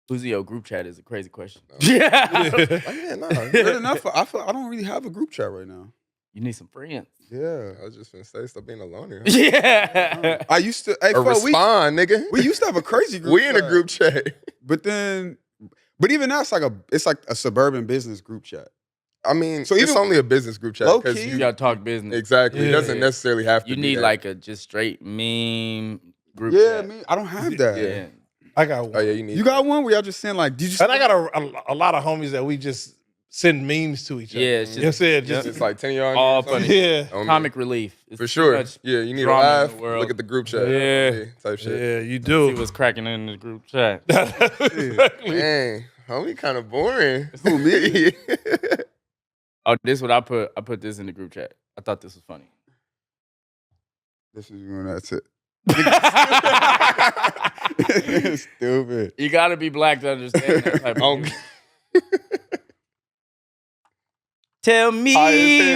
Who's in your group chat is a crazy question. Yeah. Good enough. I don't really have a group chat right now. You need some friends. Yeah. I was just gonna say, stop being alone here. Yeah. I used to. Hey, Or respond, nigga. we used to have a crazy group. We in a group chat. But even now it's like a suburban business group chat. I mean, so it's only a business group chat because you gotta talk business. Exactly. Yeah. It doesn't necessarily have to. You be need that. like a just straight meme group. Yeah, chat. I don't have that. Yeah. I got one. Oh yeah, you need. You got one where y'all just saying like, did you? And I got a lot of homies that we just send memes to each other. Yeah, it's just, you know what I'm saying? Just It's like 10 yards. all funny. Yeah. Comic relief. It's For too sure. much Yeah, you need a drama in laugh. the world. Look at the group chat. Yeah. Type shit. Yeah, you See do. what's cracking in the group chat. Exactly. Dang, homie, kind of boring. Who, me? Oh, this is what I put. I put this in the group chat. I thought this was funny. This is when that's it. Stupid. You gotta be black to understand that type of humor. Tell me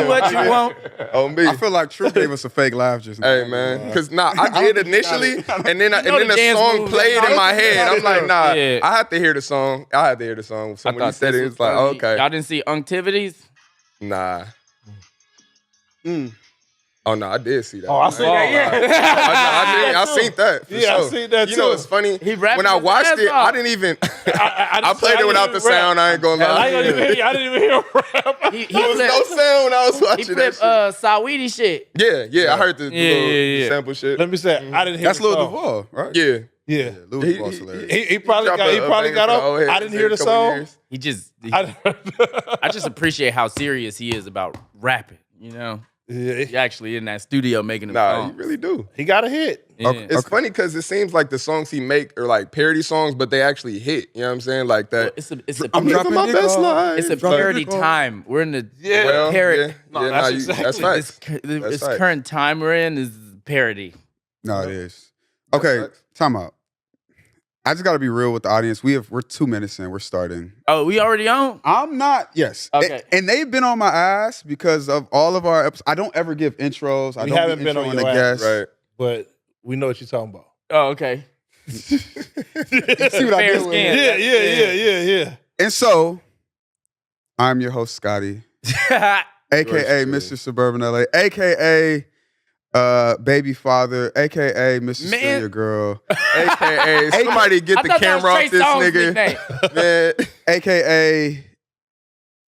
what you want. On me. I feel like True gave us a fake laugh just now. Hey man, because I did initially, and then know the the dance song moves. played in my head. I'm like, nah, Yeah. I had to hear the song. So I when you thought said this it, was it's like, funny. okay, Y'all didn't see Unctivities? nah. Mm. Oh no, I did see that. Oh, I seen that, yeah. I seen that. For Yeah, I sure. seen that You know too. what's funny? He rapped When I his watched ass it, off. I didn't even. I I played it without the sound. I ain't gonna lie. I didn't even hear him rap. He There was flipped, no sound when I was he watching that flipped shit. Saweetie shit. Yeah, I heard the Yeah. sample shit. Let me say, I didn't hear That's the Lil song. Duval, right? Yeah. Yeah. Lil Duval's hilarious. He probably dropped got, he a probably banger got for the up. old heads I didn't in hear a the couple song. years. He just, I I just appreciate how serious he is about rapping. You know, yeah, he actually in that studio making a Nah, song. you really do. he got a hit. Yeah. It's funny because it seems like the songs he make are like parody songs, but they actually hit. You know what I'm saying? Like that. Well, it's a I'm dropping my dick best off. line. It's a Dropping parody dick off. time. We're in the Well, parody. No, yeah, that's nah, exactly- that's facts. This That's facts. current time we're in is parody. No, it is. Okay, facts. time out. I just got to be real with the audience. We're 2 minutes in. We're starting. Oh, we already on? I'm not. Yes. Okay. And they've been on my ass because of all of our episodes. I don't ever give intros. I We don't haven't be been on introing your the ass. guests. Right. But we know what you're talking about. Oh, okay. You see what I Fair did with skin. it? Yeah. And so, I'm your host, Scotty, aka Yours Mr. truly. Suburban LA, aka Baby Father, aka Mr. Man. Still Your Girl, AKA somebody get I the thought that camera was off Trey this Songz' nigga. nickname. Man. aka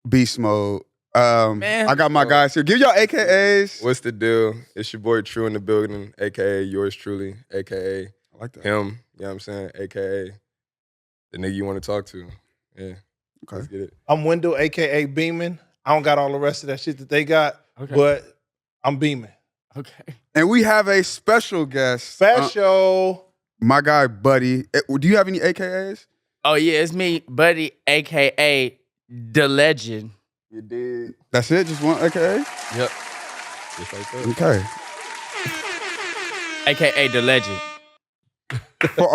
Beast Mode. Man. I got my guys here. Give y'all AKAs. What's the deal? It's your boy True in the building, AKA yours truly, AKA I like that. him. You know what I'm saying? AKA the nigga you want to talk to. Yeah. Okay. Let's get it. I'm Wendell, a.k.a. Beeman. I don't got all the rest of that shit that they got, Okay. but I'm beaming. Okay. And we have a special guest. Special. My guy, Buddy. Do you have any AKAs? Oh, yeah, it's me, Buddy, a.k.a. The Legend. You did. That's it? Just one AKA? Yep. Just like that. Okay. A.k.a. The Legend. For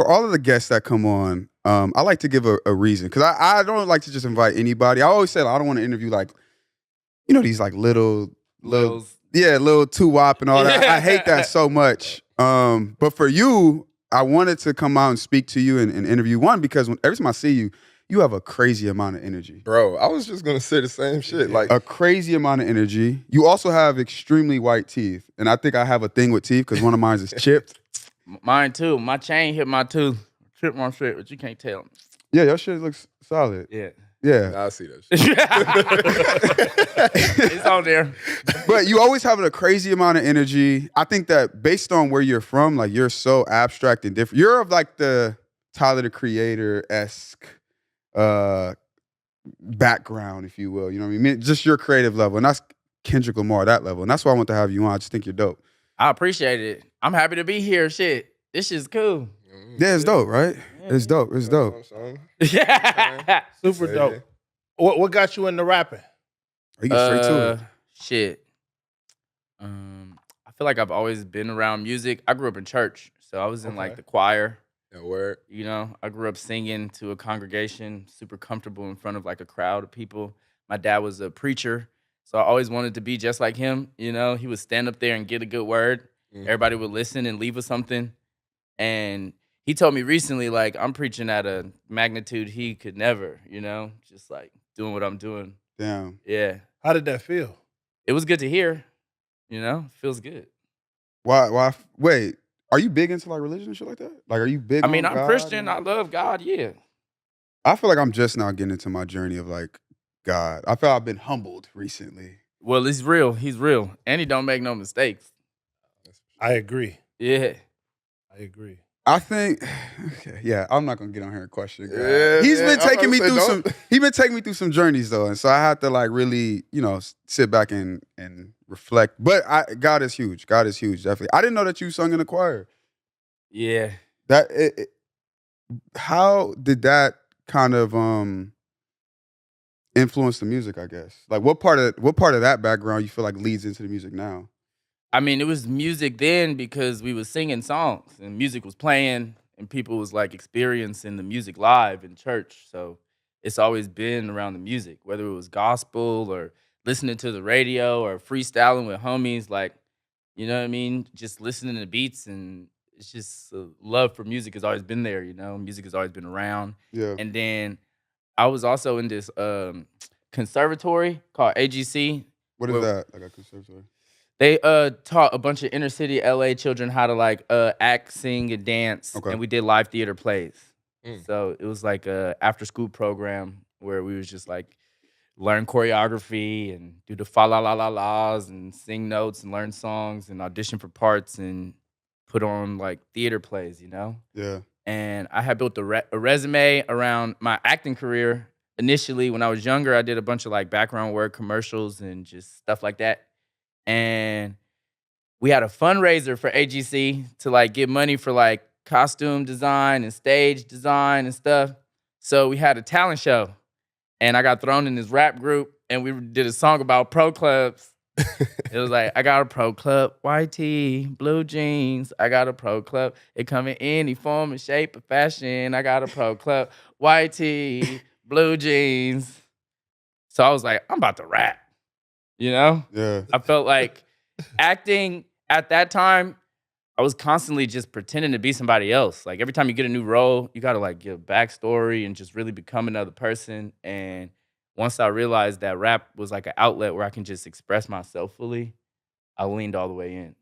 all of the guests that come on, I like to give a reason because I don't like to just invite anybody. I always say like, I don't want to interview like, you know, these like little two-wop and all that. I hate that so much. But for you, I wanted to come out and speak to you and interview one because every time I see you, you have a crazy amount of energy. Bro, I was just gonna say the same shit. Like A crazy amount of energy. You also have extremely white teeth, and I think I have a thing with teeth because one of mine is chipped. Mine, too. My chain hit my tooth. Tripped my shit, but you can't tell. Yeah, your shit looks solid. Yeah. Yeah. I see that shit. It's on there. But you always have a crazy amount of energy. I think that based on where you're from, like you're so abstract and different. You're of like the Tyler the Creator-esque background, if you will. You know what I mean? Just your creative level. And that's Kendrick Lamar, that level. And that's why I want to have you on. I just think you're dope. I appreciate it. I'm happy to be here. Shit. This shit's cool. Yeah, it's dope, right? It's dope. It's dope. Yeah. Super Say dope. it. What got you into rapping? You get straight to it. Shit. I feel like I've always been around music. I grew up in church, so I was in like Okay. the choir. Yeah, word. You know, I grew up singing to a congregation, super comfortable in front of like a crowd of people. My dad was a preacher, so I always wanted to be just like him. You know, he would stand up there and get a good word. Mhm. Everybody would listen and leave with something. And he told me recently, like, I'm preaching at a magnitude he could never, just like doing what I'm doing. Damn. Yeah. How did that feel? It was good to hear, feels good. Wait, are you big into like religion and shit like that? Like, are you big I mean, on I'm God Christian. and- I love God. Yeah. I feel like I'm just now getting into my journey of like God. I feel I've been humbled recently. Well, he's real. He's real. And he don't make no mistakes. I agree. Yeah. I agree. I think, okay, yeah, I'm not gonna get on here and question God. Yeah, He's yeah, been I'm taking me about to through say, some. don't. He's been taking me through some journeys though, and so I have to like really, sit back and reflect. But God is huge. God is huge, definitely. I didn't know that you sung in a choir. Yeah. How did that kind of influence the music? I guess. Like, what part of that background you feel like leads into the music now? I mean, it was music then because we was singing songs and music was playing and people was like experiencing the music live in church. So it's always been around the music, whether it was gospel or listening to the radio or freestyling with homies, like, you know what I mean? Just listening to beats, and it's just love for music has always been there, Music has always been around. Yeah. And then I was also in this conservatory called AGC. What is Well, that? Like a conservatory. They taught a bunch of inner city LA children how to like act, sing, and dance, Okay. and we did live theater plays. Mm. So it was like a after school program where we was just like learn choreography and do the fa la la la la's and sing notes and learn songs and audition for parts and put on like theater plays, Yeah. And I had built a resume around my acting career. Initially, when I was younger, I did a bunch of like background work, commercials, and just stuff like that. And we had a fundraiser for AGC to like get money for like costume design and stage design and stuff. So we had a talent show, and I got thrown in this rap group, and we did a song about pro clubs. It was like, I got a pro club, white tee, blue jeans. I got a pro club. It come in any form and shape of fashion. I got a pro club, white tee, blue jeans. So I was like, I'm about to rap, Yeah. I felt like acting at that time, I was constantly just pretending to be somebody else. Like every time you get a new role, you gotta like give a backstory and just really become another person. And once I realized that rap was like an outlet where I can just express myself fully, I leaned all the way in.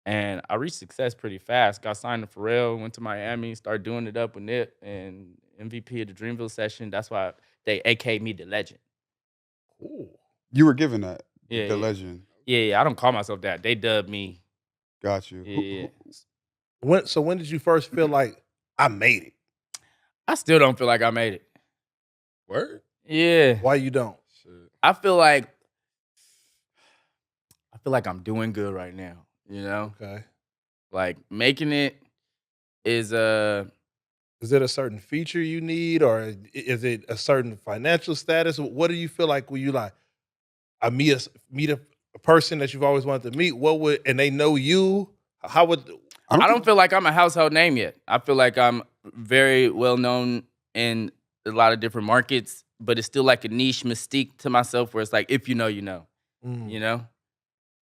And I reached success pretty fast. Got signed to Pharrell, went to Miami, started doing it up with Nip and MVP of the Dreamville session. That's why they AK'd me the legend. Cool. You were given that. Yeah, The yeah. legend. Yeah, I don't call myself that. They dubbed me. Got you. Yeah. When did you first feel like I made it? I still don't feel like I made it. Word? Yeah. Why you don't? Shit. I feel like I'm doing good right now, Okay. Like making it is Is it a certain feature you need, or is it a certain financial status? What do you feel like when you like? I meet a person that you've always wanted to meet. And they know you? How would? I don't feel like I'm a household name yet. I feel like I'm very well known in a lot of different markets, but it's still like a niche mystique to myself where it's like, if you know, you know, Mm.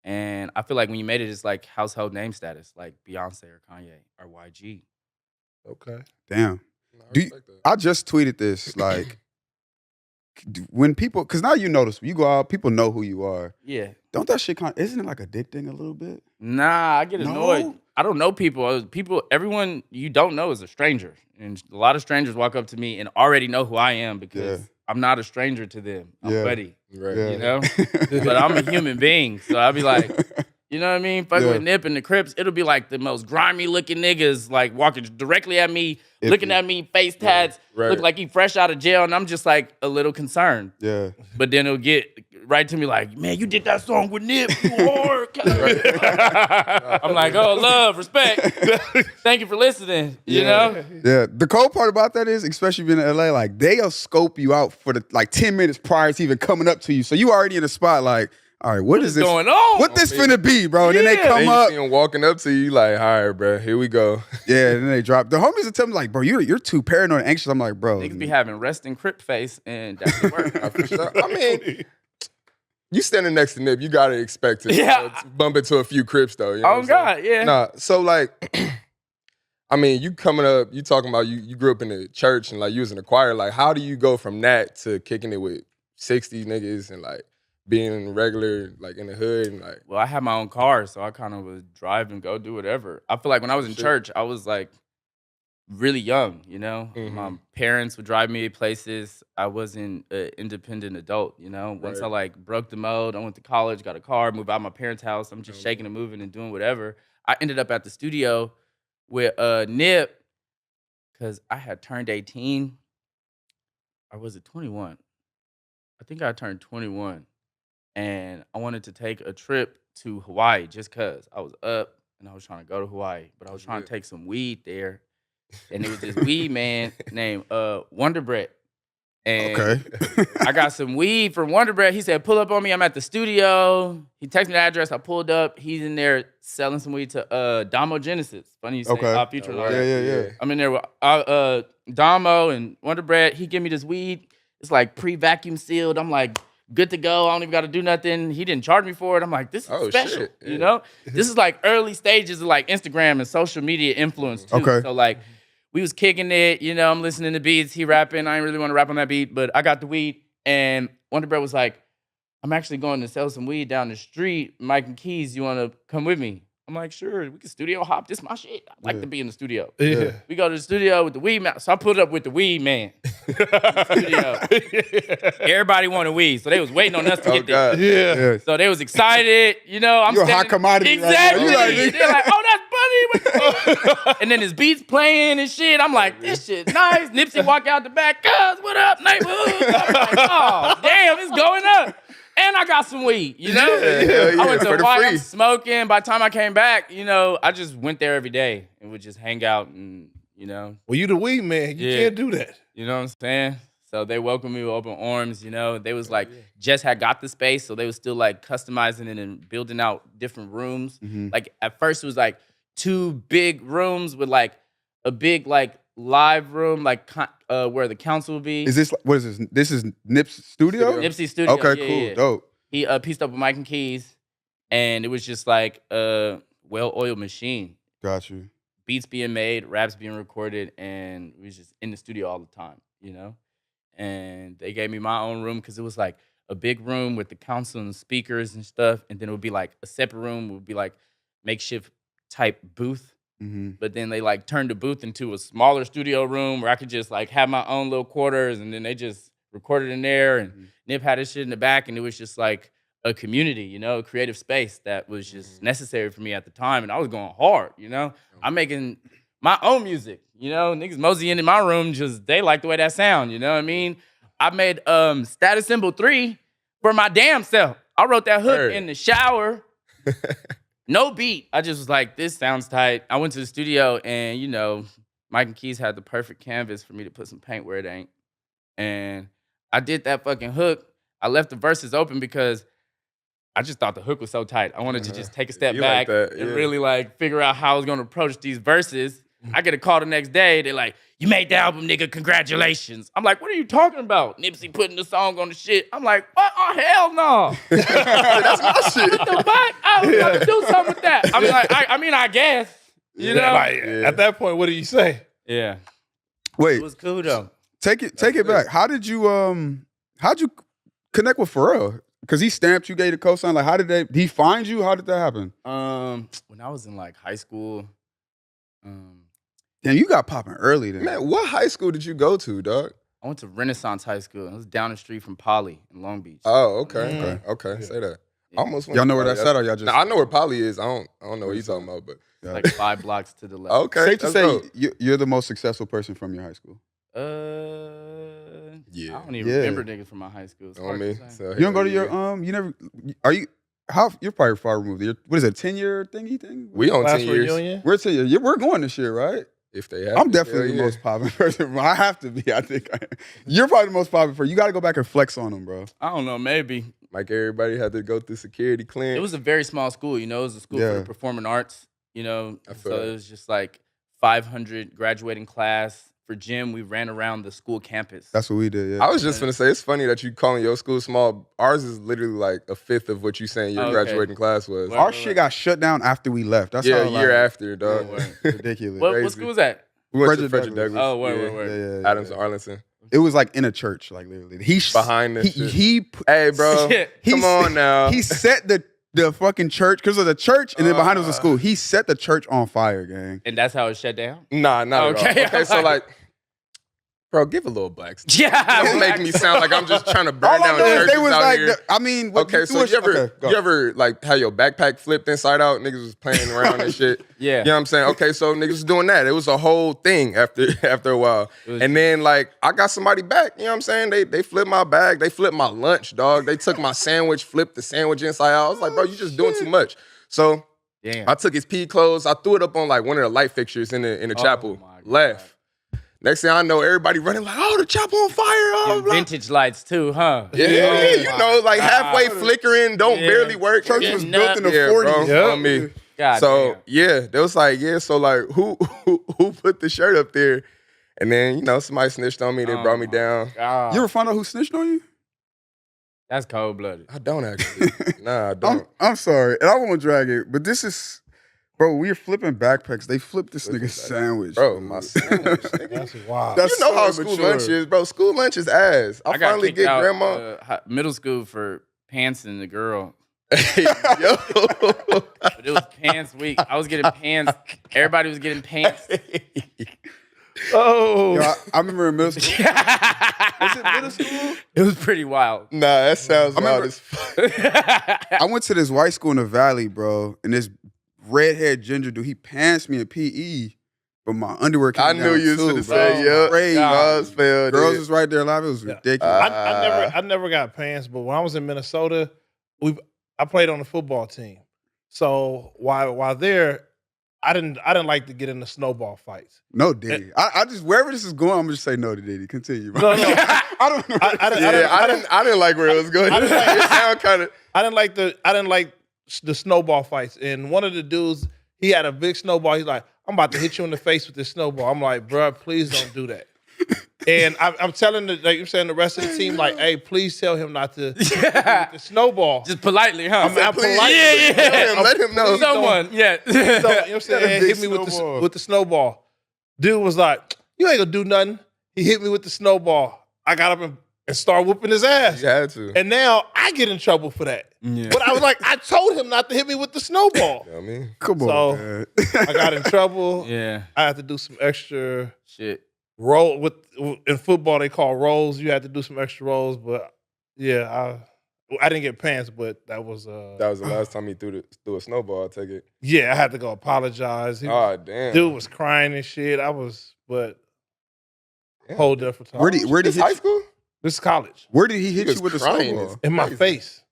And I feel like when you made it, it's like household name status, like Beyonce or Kanye or YG. Okay. Damn. No, I Do you- respect that. I just tweeted this like when people, because now you notice you go out, people know who you are. Yeah. Don't that shit isn't it like addicting a little bit? Nah, I get annoyed. No? I don't know people. Everyone you don't know is a stranger. And a lot of strangers walk up to me and already know who I am because Yeah. I'm not a stranger to them. I'm Yeah. buddy, Right. Yeah. But I'm a human being. So I'll be like, you know what I mean? Fuck Yeah. with Nip and the Crips, it'll be like the most grimy looking niggas like walking directly at me, Iffy. looking at me, face tats, Right. look like he fresh out of jail. And I'm just like a little concerned. Yeah. But then it'll get right to me like, man, you did that song with Nip, you hard. I'm like, oh, love, respect. Thank you for listening, you know? Yeah. The cold part about that is, especially being in LA, like they'll scope you out for the like 10 minutes prior to even coming up to you. So you already in the spot, like, all right, what is this going on? What this finna be, bro? And then they Yeah. come And you up. see him walking up to you like, all right, bro, here we go. Yeah, and then they drop. The homies will tell me like, bro, you're too paranoid and anxious. I'm like, bro. Niggas be having resting Crip face, and that's the word. For sure. I mean, you standing next to Nip, you gotta expect to Yeah. bump into a few Crips though. You know what Oh I'm saying? God, yeah. Nah, so like, I mean, you coming up, you talking about you grew up in the church and like you was in the choir. Like, how do you go from that to kicking it with 60 niggas and like being regular, like in the hood and like Well, I had my own car, so I kind of would drive and go do whatever. I feel like when I was in Shit. church, I was like really young, you know? My parents would drive me places. I wasn't an independent adult, you know? Once I Right. like broke the mode, I went to college, got a car, moved out of my parents' house. I'm just shaking and moving and doing whatever. I ended up at the studio with Nip because I had turned 18. Or was it 21? I think I turned 21. And I wanted to take a trip to Hawaii just because I was up and I was trying to go to Hawaii. But I was trying to take some weed there. And it was this weed man named Wonder Bread. And Okay. I got some weed from Wonder Bread. He said, pull up on me. I'm at the studio. He texted me the address. I pulled up. He's in there selling some weed to Damo Genesis. Funny you say Okay. Future. All right. Yeah. I'm in there with Damo and Wonder Bread. He give me this weed. It's like pre-vacuum sealed. I'm like, good to go. I don't even got to do nothing. He didn't charge me for it. I'm like, this is Oh, special. shit. You Yeah. know? This is like early stages of like Instagram and social media influence too. Okay. So like, we was kicking it, you know, I'm listening to beats, he rapping. I didn't really want to rap on that beat, but I got the weed. And Wonder Bread was like, I'm actually going to sell some weed down the street. Mike and Keys, you want to come with me? I'm like, sure, we can studio hop. This is my shit. I like to be in the studio. Yeah. We go to the studio with the weed man. So I put up with the weed man. Studio. Everybody wanted weed, so they was waiting on us to Oh get there. God. Yeah. Yeah. So they was excited, you know. I'm You're a hot standing- commodity right now. Exactly. You like- They're like, oh, that's Buddy. And then his beats playing and shit. I'm like, this shit nice. Nipsey walk out the back, cuz, what up, neighborhood? I'm like, oh, damn, it's going up. And I got some weed, you know? Yeah, I went for to the Hawaii, free. I'm smoking. By the time I came back, you know, I just went there every day and would just hang out and, you know. Well, you the weed man. You Yeah. can't do that. You know what I'm saying? So they welcomed me with open arms, you know. They was like, just had got the space, so they was still like customizing it and building out different rooms. Like at first it was like 2 big rooms with like a big like live room, like where the council would be. Is this what is this? This is Nip's studio? Nipsey Studio. Okay, yeah, cool, yeah. dope. He pieced up with Mike and Keys, and it was just like a well-oiled machine. Got you. Beats being made, raps being recorded, and we was just in the studio all the time, you know? And they gave me my own room because it was like a big room with the council and speakers and stuff, and then it would be like a separate room, would be like makeshift type booth. But then they like turned the booth into a smaller studio room where I could just like have my own little quarters, and then they just recorded in there, and Nip had his shit in the back, and it was just like a community, you know, a creative space that was just necessary for me at the time, and I was going hard, you know. I'm making my own music, you know. Niggas moseying in my room, just they like the way that sound, you know what I mean? I made Status Symbol 3 for my damn self. I wrote that hook in the shower. No beat. I just was like, this sounds tight. I went to the studio and, you know, Mike and Keys had the perfect canvas for me to put some paint where it ain't. And I did that fucking hook. I left the verses open because I just thought the hook was so tight. I wanted to just take a step You like back that, and yeah. really like figure out how I was gonna approach these verses. I get a call the next day. They're like, you made the album, nigga. Congratulations. I'm like, what are you talking about? Nipsey putting the song on the shit. I'm like, what? Oh, hell no. That's my shit. What the fuck? I was about to do something with that. I mean, like, I guess. You know? Like, at that point, what do you say? Yeah. It Wait, was cool though. take it back. How'd you connect with Pharrell? Because he stamped you, gave the cosign. Like, did he find you? How did that happen? When I was in like high school, Damn, you got popping early then. Man, what high school did you go to, dog? I went to Renaissance High School. It was down the street from Poly in Long Beach. Oh, okay. Okay, say that. I almost went Y'all to know where Poly. that's at, or y'all just? Nah, I know where Poly is. I don't know what you talking about, but Yeah. Like 5 blocks to the left. okay. Safe to that's say dope. you're the most successful person from your high school. Yeah. I don't even Yeah. remember niggas from my high school. It's You know what I hard mean? to say. So, You don't go to yeah. your you never are you how you're probably far removed. What is it, 10-year thingy thing? We on Class 10 years. reunion? We're 10 years. We're going this year, right? If they have I'm to, definitely hell the yeah. most popular person. I have to be. I think you're probably the most popular person. You got to go back and flex on them, bro. I don't know, maybe. Like everybody had to go through security clearance. It was a very small school, you know. It was a school Yeah. for the performing arts, you know. I feel So that. it was just like 500 graduating class for gym, we ran around the school campus. That's what we did. Yeah. I was just gonna say it's funny that you calling your school small. Ours is literally like a fifth of what you saying your Okay. graduating class was. Well, Our shit got shut down after we left. That's Yeah, how a year like, after, dog. ridiculous. what crazy. school was that? We went to Frederick Frederick Douglass. Douglass. Oh, word, yeah. word. Adams and Arlington. It was like in a church, like literally. He Behind this shit. he Hey, bro. Shit. Come on now. He set the fucking church because of the church, and then behind it was a school. He set the church on fire, gang. And that's how it shut down? Nah, not Okay, at all. Okay, so like, bro, give a little black stuff. Yeah. Don't make me sound like I'm just trying to burn All I down know is churches they was out like, here. I mean, what Okay, so was- you ever okay, go. you ever like had your backpack flipped inside out? Niggas was playing around and shit. Yeah. You know what I'm saying? Okay, so niggas was doing that. It was a whole thing after a while. was- And then like I got somebody back, you know what I'm saying? They flipped my bag, they flipped my lunch, dog. They took my sandwich, flipped the sandwich inside out. I was like, bro, you just doing too much. So Damn. I took his PE clothes, I threw it up on like one of the light fixtures in the chapel. my God. Left. Next thing I know, everybody running like, oh, the chapel on fire. Oh, Them blah. vintage lights too, huh? Yeah, you know, like halfway God. flickering, don't Yeah. barely work. Church Yeah, was nah. built in the Yeah, 40s. bro, Yeah. on me. God So damn. yeah, they was like, yeah. So like, who put the shirt up there? And then you know somebody snitched on me. They Oh brought me my down. God. You ever find out who snitched on you? That's cold blooded. I don't actually. Nah, I don't. I'm sorry, and I won't drag it, but this is, bro. We were flipping backpacks. They flipped this Flipping nigga's sandwich, Bro, dude. my sandwich. Nigga. That's wild. That's You know how so school mature. lunch is, bro. School lunch is ass. I got finally kicked get out, grandma. middle school for pantsing the girl. Yo. But it was pants week. I was getting pants. Everybody was getting pants. Oh, Yo, I remember in middle school. Was it middle school? It was pretty wild. Nah, that sounds I remember- wild as fuck. I went to this white school in the valley, bro, and this red-haired ginger dude, he pantsed me in PE, but my underwear came I down knew you was too, gonna bro. say, yeah. Crazy. Bros failed Girls it. was right there live. It was ridiculous. I never got pants, but when I was in Minnesota, I played on the football team. So while there, I didn't like to get into snowball fights. No, Diddy. I just wherever this is going, I'm gonna just say no to Diddy. Continue, bro. No, no. I don't know. I didn't like where it was going. I didn't like- It sound kind of. I didn't like the snowball fights. And one of the dudes, he had a big snowball. He's like, I'm about to hit you in the face with this snowball. I'm like, bro, please don't do that. And I'm telling the rest of the team, like, hey, please tell him not to hit me with the snowball. Just politely, huh? I'm Please, politely. let him know. Someone, yeah. So, you know what I'm saying? big Hit me snowball. with the snowball. Dude was like, you ain't gonna do nothing. He hit me with the snowball. I got up and started whooping his ass. You had to. And now I get in trouble for that. Yeah. But I was like, I told him not to hit me with the snowball. You know what I mean? Come on, So, man. I got in trouble. Yeah. I had to do some extra Shit. roll in football. They call rolls. You had to do some extra rolls, but yeah, I didn't get pants, but that was That was the last time he threw a snowball. I take it. yeah. I had to go apologize. Oh damn. Dude was crying and shit. But Damn. whole different time. Where did This he high hit you? school? This is college Where did he hit was you with the crying. snowball? in my Crazy. face.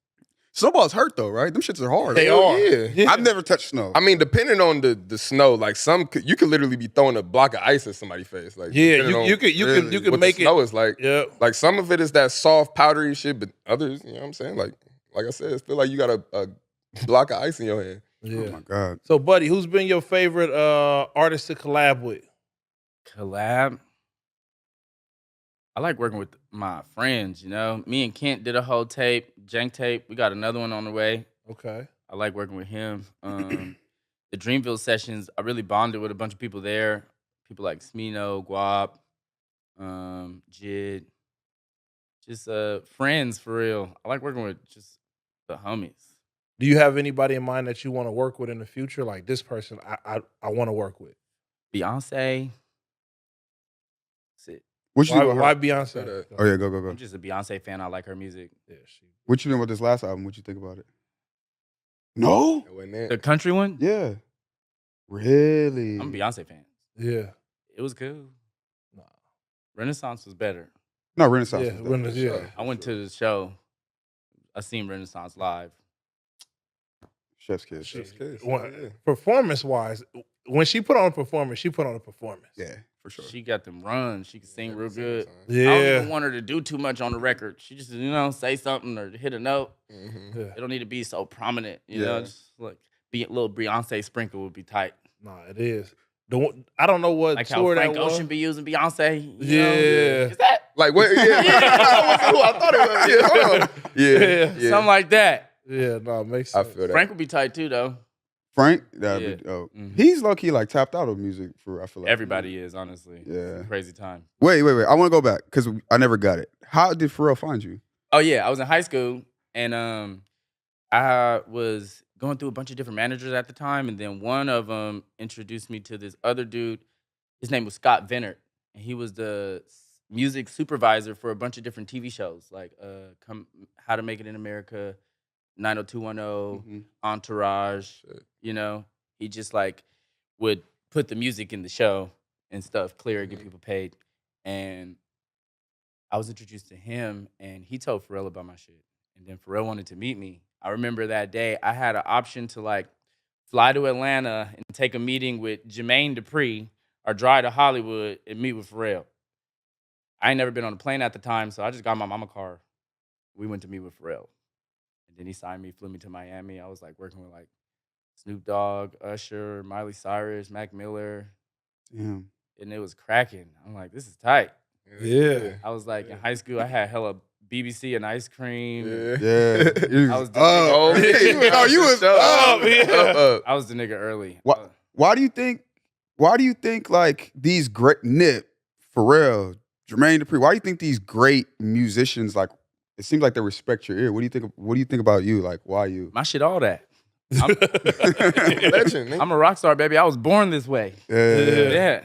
Snowballs hurt though, right? Them shits are hard. They Hell are. yeah. I've never touched snow. I mean, depending on the snow, like you could literally be throwing a block of ice at somebody's face. Like Yeah, depending on you could what make the snow it. is like. Yeah. Like some of it is that soft, powdery shit, but others, you know what I'm saying? Like I said, it's feel like you got a block of ice in your hand. Oh Yeah. my god. So, buddy, who's been your favorite artist to collab with? Collab. I like working with my friends, you know. Me and Kent did a whole tape, jank tape. We got another one on the way. Okay. I like working with him. The Dreamville sessions, I really bonded with a bunch of people there. People like Smino, Guap, Jid. Just friends for real. I like working with just the homies. Do you have anybody in mind that you want to work with in the future? Like this person, I want to work with. Beyonce. That's it. What you Why, doing? with why her? Beyonce? Oh yeah, go. I'm just a Beyonce fan. I like her music. Yeah, she. What you doing with this last album? What you think about it? No. That wasn't it. The country one? Yeah. Really? I'm a Beyonce fan. Yeah. It was cool. Nah. Renaissance was better. No, Renaissance. Yeah. was dope. When the- yeah. I went to the show. I seen Renaissance live. Chef's kiss. Chef's kiss. When- Performance-wise, when she put on a performance, she put on a performance. Yeah, for sure. She got them runs. She can sing real good. I don't Yeah. even want her to do too much on the record. She just, say something or hit a note. Mm-hmm. Yeah. It don't need to be so prominent, you Yeah. know. Just like be a little Beyonce sprinkle would be tight. Nah, it is. I don't know what Like how tour that Frank was. Ocean be using Beyonce. You know? Yeah. Is that? Like what? Yeah, I thought it was. Yeah, hold on. Yeah. Something like that. Yeah, no, it makes I sense. feel that. Frank would be tight too, though. Frank, that'd Yeah. be dope. Mhm. He's low key like tapped out of music for. I feel like Everybody is, honestly. Yeah. It's a crazy time. Wait. I want to go back because I never got it. How did Pharrell find you? Oh yeah, I was in high school and I was going through a bunch of different managers at the time, and then one of them introduced me to this other dude. His name was Scott Vennert, and he was the music supervisor for a bunch of different TV shows, like How to Make It in America, 90210, Entourage. You know, he just like would put the music in the show and stuff, clear it, get people paid, and I was introduced to him, and he told Pharrell about my shit. And then Pharrell wanted to meet me. I remember that day I had an option to like fly to Atlanta and take a meeting with Jermaine Dupri or drive to Hollywood and meet with Pharrell. I ain't never been on a plane at the time, so I just got my mama car. We went to meet with Pharrell. And then he signed me, flew me to Miami. I was like working with like Snoop Dogg, Usher, Miley Cyrus, Mac Miller. Damn. And it was cracking. I'm like, this is tight. Yeah. I was like, in high school, I had hella BBC and ice cream. Yeah. I was the Oh, nigga. you was up, yeah. I was the nigga early. Why do you think like these great Nip, Pharrell, Jermaine Dupri, why do you think these great musicians, like, it seems like they respect your ear? What do you think about you? Like, why you? My shit, all that. I'm, Legend, nigga. I'm a rock star, baby. I was born this way. Yeah.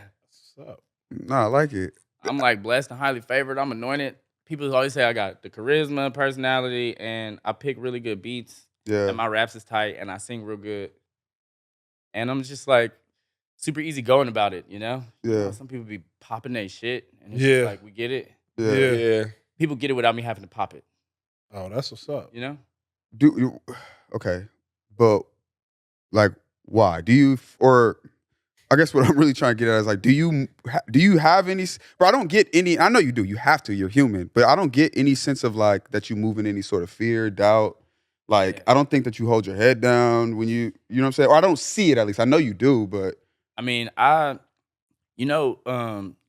What's up? Nah, I like it. I'm like blessed and highly favored. I'm anointed. People always say I got the charisma, personality, and I pick really good beats. Yeah. And my raps is tight, and I sing real good. And I'm just like super easy going about it, you know? Yeah. You know, some people be popping their shit, and it's Yeah. just like, we get it. Yeah. Yeah. People get it without me having to pop it, Oh, that's what's up. you know? Okay. But like, why? Do you, or I guess what I'm really trying to get at is like, do you have any, bro, I don't get any, I know you do, you have to, you're human, but I don't get any sense of like that you move in any sort of fear, doubt. Like, Yeah. I don't think that you hold your head down when you know what I'm saying? Or I don't see it at least. I know you do, but. I mean,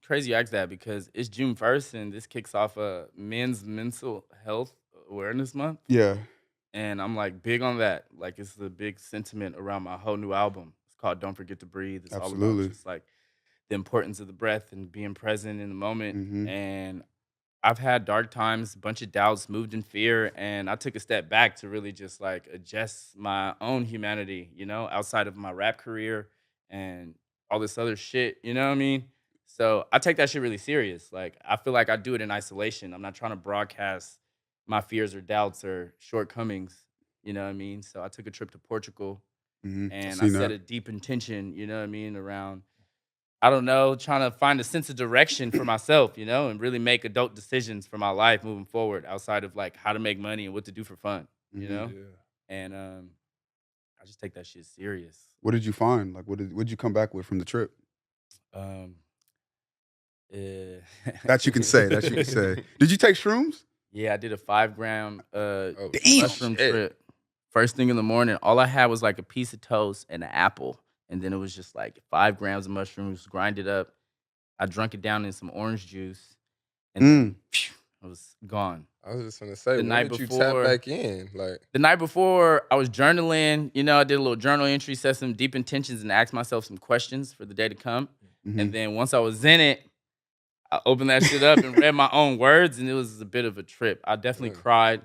crazy you ask that because it's June 1st and this kicks off a men's mental health awareness month. Yeah. And I'm like big on that. Like it's the big sentiment around my whole new album. It's called Don't Forget to Breathe. It's all Absolutely. about just like the importance of the breath and being present in the moment. Mhm. And I've had dark times, a bunch of doubts, moved in fear, and I took a step back to really just like adjust my own humanity, you know, outside of my rap career and all this other shit, you know what I mean? So I take that shit really serious. Like I feel like I do it in isolation. I'm not trying to broadcast my fears or doubts or shortcomings, you know what I mean? So I took a trip to Portugal Mhm. and I Seen set that. a deep intention, you know what I mean, around, I don't know, trying to find a sense of direction for myself, you know, and really make adult decisions for my life moving forward outside of like how to make money and what to do for fun, you know? Yeah. And I just take that shit serious. What did you find? Like, what did you come back with from the trip? That you can say. That you can say. Did you take shrooms? Yeah, I did a 5-gram Damn. mushroom Shit. trip. First thing in the morning, all I had was like a piece of toast and an apple. And then it was just like 5 grams of mushrooms, grind it up. I drunk it down in some orange juice. And then, phew, I was gone. I was just gonna say, The when night did you before- tap back in? Like, The night before, I was journaling. You know, I did a little journal entry, set some deep intentions, and asked myself some questions for the day to come. Mhm. And then once I was in it, I opened that shit up and read my own words, and it was a bit of a trip. I definitely cried.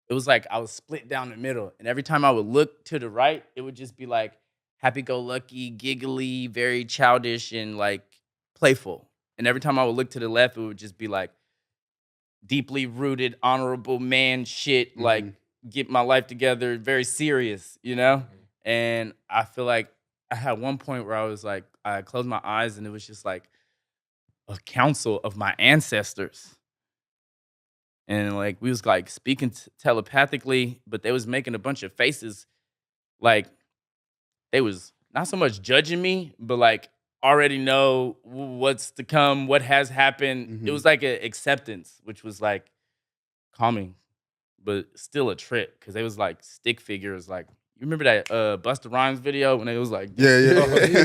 It was like I was split down the middle. And every time I would look to the right, it would just be like happy-go-lucky, giggly, very childish, and like playful. And every time I would look to the left, it would just be like deeply rooted, honorable man shit, like get my life together, very serious, you know? And I feel like I had one point where I was like, I closed my eyes and it was just like a council of my ancestors. And like we was like speaking telepathically, but they was making a bunch of faces like they was not so much judging me, but like already know what's to come, what has happened. It was like an acceptance, which was like calming, but still a trip because they was like stick figures, like remember that Busta Rhymes video when it was like, Yeah.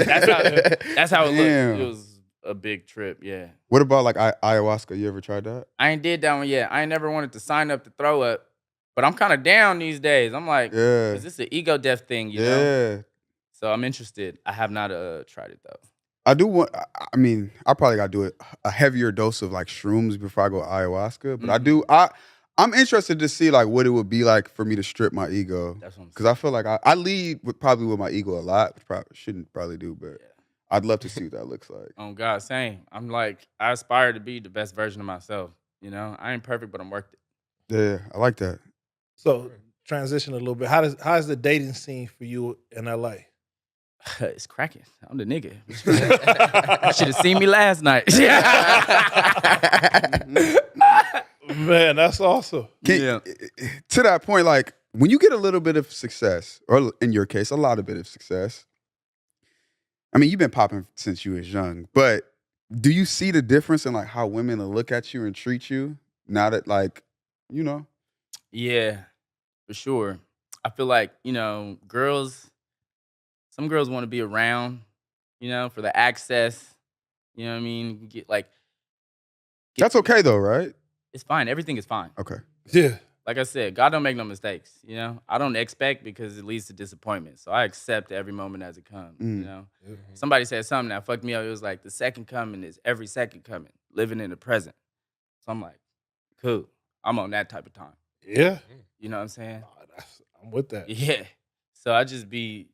that's how it Damn. looked. It was a big trip. Yeah. What about like ayahuasca? You ever tried that? I ain't did that one yet. I ain't never wanted to sign up to throw up, but I'm kind of down these days. I'm like, Yeah. is this an ego death thing? You know? Yeah. So I'm interested. I have not tried it though. I do want. I mean, I probably got to do a heavier dose of like shrooms before I go ayahuasca. But I do. I'm interested to see like what it would be like for me to strip my ego. That's what I'm Because I feel like I lead with probably with my ego a lot, which probably shouldn't probably do, but Yeah. I'd love to see what that looks like. Oh God, same. I'm like, I aspire to be the best version of myself. You know, I ain't perfect, but I'm worth it. Yeah, I like that. So transition a little bit. How's the dating scene for you in LA? It's cracking. I'm the nigga. You should have seen me last night. Man, that's awesome. To that point, like when you get a little bit of success, or in your case, a lot of bit of success. I mean, you've been popping since you was young, but do you see the difference in like how women will look at you and treat you now that like, you know? Yeah, for sure. I feel like, you know, some girls want to be around, you know, for the access. You know what I mean? Get That's okay though, right? It's fine. Everything is fine. Okay. Yeah. Like I said, God don't make no mistakes. You know, I don't expect because it leads to disappointment. So I accept every moment as it comes. You know, somebody said something that fucked me up. It was like the second coming is every second coming, living in the present. So I'm like, cool. I'm on that type of time. Yeah. You know what I'm saying? I'm with that. Yeah. So I just be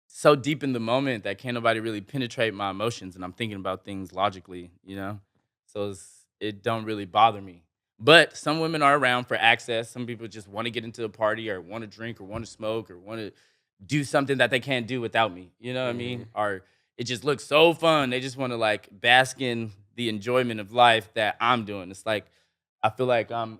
so deep in the moment that can't nobody really penetrate my emotions, and I'm thinking about things logically, you know? So it don't really bother me. But some women are around for access. Some people just want to get into a party or want to drink or want to smoke or want to do something that they can't do without me. You know what I mean? Or it just looks so fun. They just want to like bask in the enjoyment of life that I'm doing. It's like I feel like I'm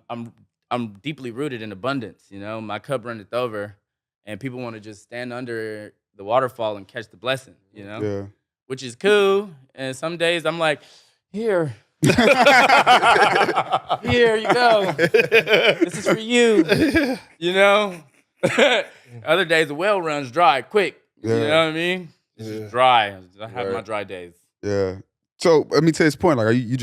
deeply rooted in abundance, you know? My cup runneth over, and people want to just stand under the waterfall and catch the blessing, you know? Yeah. Which is cool. And some days I'm like, here. Here you go. This is for you. You know? Other days the well runs dry quick. You know what I mean? It's just dry. I have my dry days. Yeah. So I mean, to this point, like, are you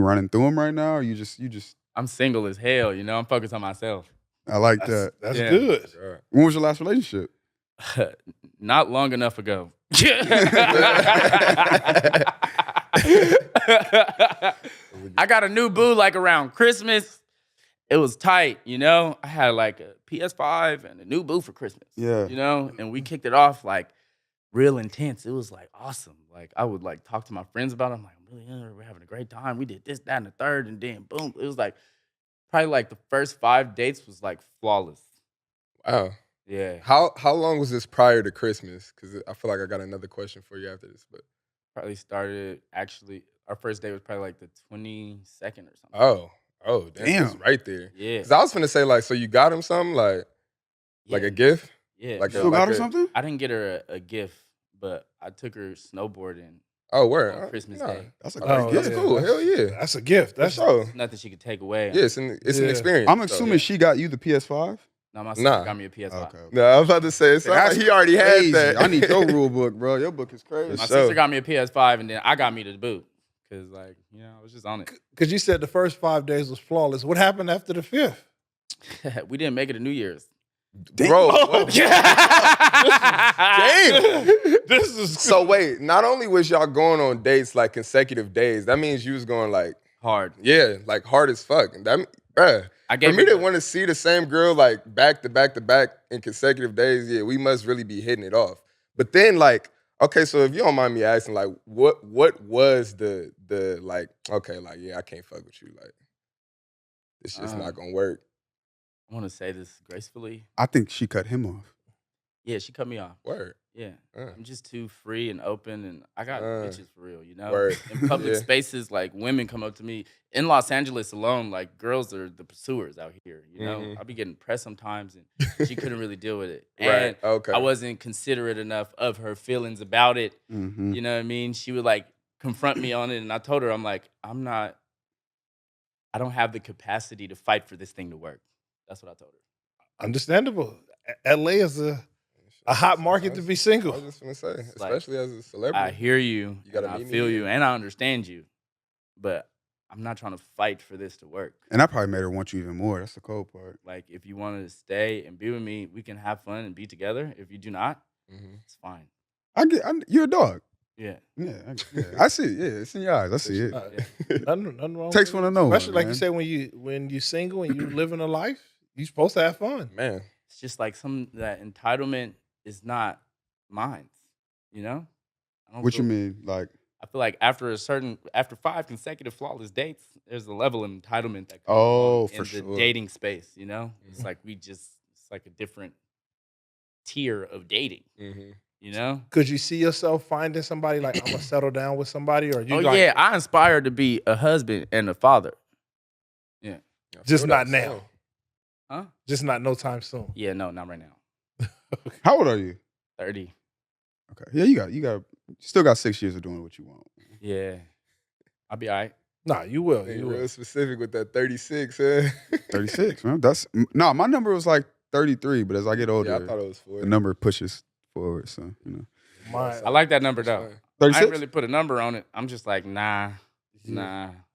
running through them right now, or you just? I'm single as hell. You know, I'm focused on myself. I like that. That's Yeah. good. When was your last relationship? Not long enough ago. I got a new boo like around Christmas. It was tight, you know? I had like a PS5 and a new boo for Christmas. Yeah. You know? And we kicked it off like real intense. It was like awesome. Like I would like talk to my friends about it. I'm like, we're having a great time. We did this, that, and the third, and then boom. It was like probably like the first 5 dates was like flawless. Wow. Yeah. How long was this prior to Christmas? Because I feel like I got another question for you after this. But Probably started actually, our first date was probably like the 22nd or something. oh, damn. It's right there. Yeah. Because I was finna say, like, so you got him something, like a gift? Yeah. Like so Still got her a- something? I didn't get her a gift, but I took her snowboarding Oh, word. on Christmas Nah. Day. That's a Oh, great That's gift. cool. Hell yeah. That's a gift. That's So, Nothing she could take away. yeah, it's an experience. I'm assuming she got you the PS5. No, my sister Nah. got me a PS5. Okay. No, I was about to say, it sounds like he already crazy. had that. I need your rule book, bro. Your book is crazy. My For sister sure. got me a PS5, and then I got me the boot. Because, like, you know, I was just on it. because you said the first 5 days was flawless. What happened after the 5th? We didn't make it to New Year's. Bro, what? Damn. This is So wait, not only was y'all going on dates like consecutive days, that means you was going like, Hard. yeah, like hard as fuck. That, bruh, I for gave me her to the- want to see the same girl like back to back to back in consecutive days, yeah, we must really be hitting it off. But then like, okay, so if you don't mind me asking, like, what was the like, okay, like, yeah, I can't fuck with you, like, it's just not gonna work. I want to say this gracefully. I think she cut him off. Yeah, she cut me off. Word. Yeah. Uh. I'm just too free and open, and I got bitches for real, you know? Word. In public Yeah. spaces, like, women come up to me. In Los Angeles alone, like, girls are the pursuers out here, you know? Mhm. I'll be getting pressed sometimes, and she couldn't really deal with it. And Right. Okay. I wasn't considerate enough of her feelings about it. Mm-hmm. You know what I mean? She would, like, confront me on it, and I told her, I'm like, I don't have the capacity to fight for this thing to work. That's what I told her. understandable. LA is a hot market to be I single. was just gonna say, like, especially as a celebrity. I hear you, You gotta and I meet me feel you, here. and I understand you, but I'm not trying to fight for this to work. And that probably made her want you even more. That's the cold part. Like, if you wanted to stay and be with me, we can have fun and be together. If you do not, Mhm. it's fine. You're a dog. Yeah. Yeah, I see it. Yeah, it's in your eyes. I see it. Nothing wrong. Takes with one it. to know, Especially like you man. said, when you single and you living a life, you supposed to have fun. Man, It's just like that entitlement is not mine. You know? I don't What you feel- mean? Like, I feel like after 5 consecutive flawless dates, there's a level of entitlement that comes Oh, along for in the sure. dating space. You know, it's like it's like a different tier of dating. mhm. You know? Could you see yourself finding somebody like I'm gonna settle down with somebody, or you Oh like yeah, I aspire to be a husband and a father. I Just feel not that, now. so. Huh? just not no time soon? Yeah, no, not right now. how old are you? 30. Okay. Yeah, you still got 6 years of doing what you want. Yeah, I'll be all right. Nah, you will. Nigga, You will. real specific with that 36, huh? 36, man. My number was like 33, but as I get older, Yeah, I thought it was 40. the number pushes forward. So, Mine- I like that number That's though. fine. I 36. ain't really put a number on it. I'm just like, nah.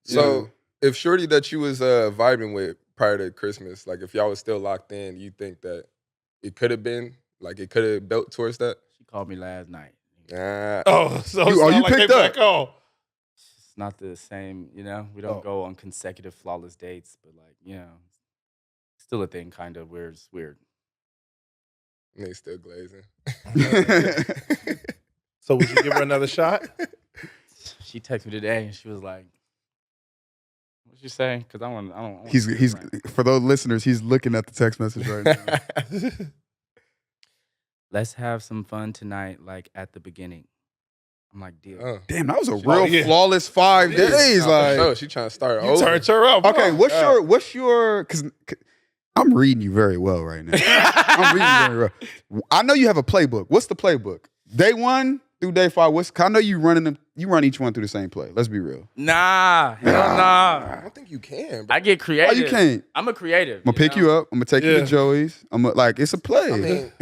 So, if shorty that you was vibing with prior to Christmas, like if y'all was still locked in, you think that it could have been, like it could have built towards that? She called me last night. Nah. Oh, so You- it's oh, not you like picked they up. back on. It's not the same, you know. We don't Oh. go on consecutive flawless dates, but like, you know, still a thing, kind of. Where it's weird. Nigga still glazing. So would you give her another shot? She texted me today, and she was like, "What'd you say?" Because I don't. he's for those listeners, he's looking at the text message right now. Let's have some fun tonight, like at the beginning. I'm like, deal. Damn, that was a Oh, real yeah. flawless 5 Nah, days. for Like, sure. She trying to start You over. turned her up. okay, huh? what's your? Because I'm reading you very well right now. I'm reading you very well. I know you have a playbook. What's the playbook? Day 1 through day 5. I know you running them. You run each one through the same play. Let's be real. Nah, hell I nah. don't think you can, bro. I get Oh, creative. you can't. I'm a creative. I'm gonna pick you up. I'm gonna take you Yeah. to Joey's. Like it's a play. I mean,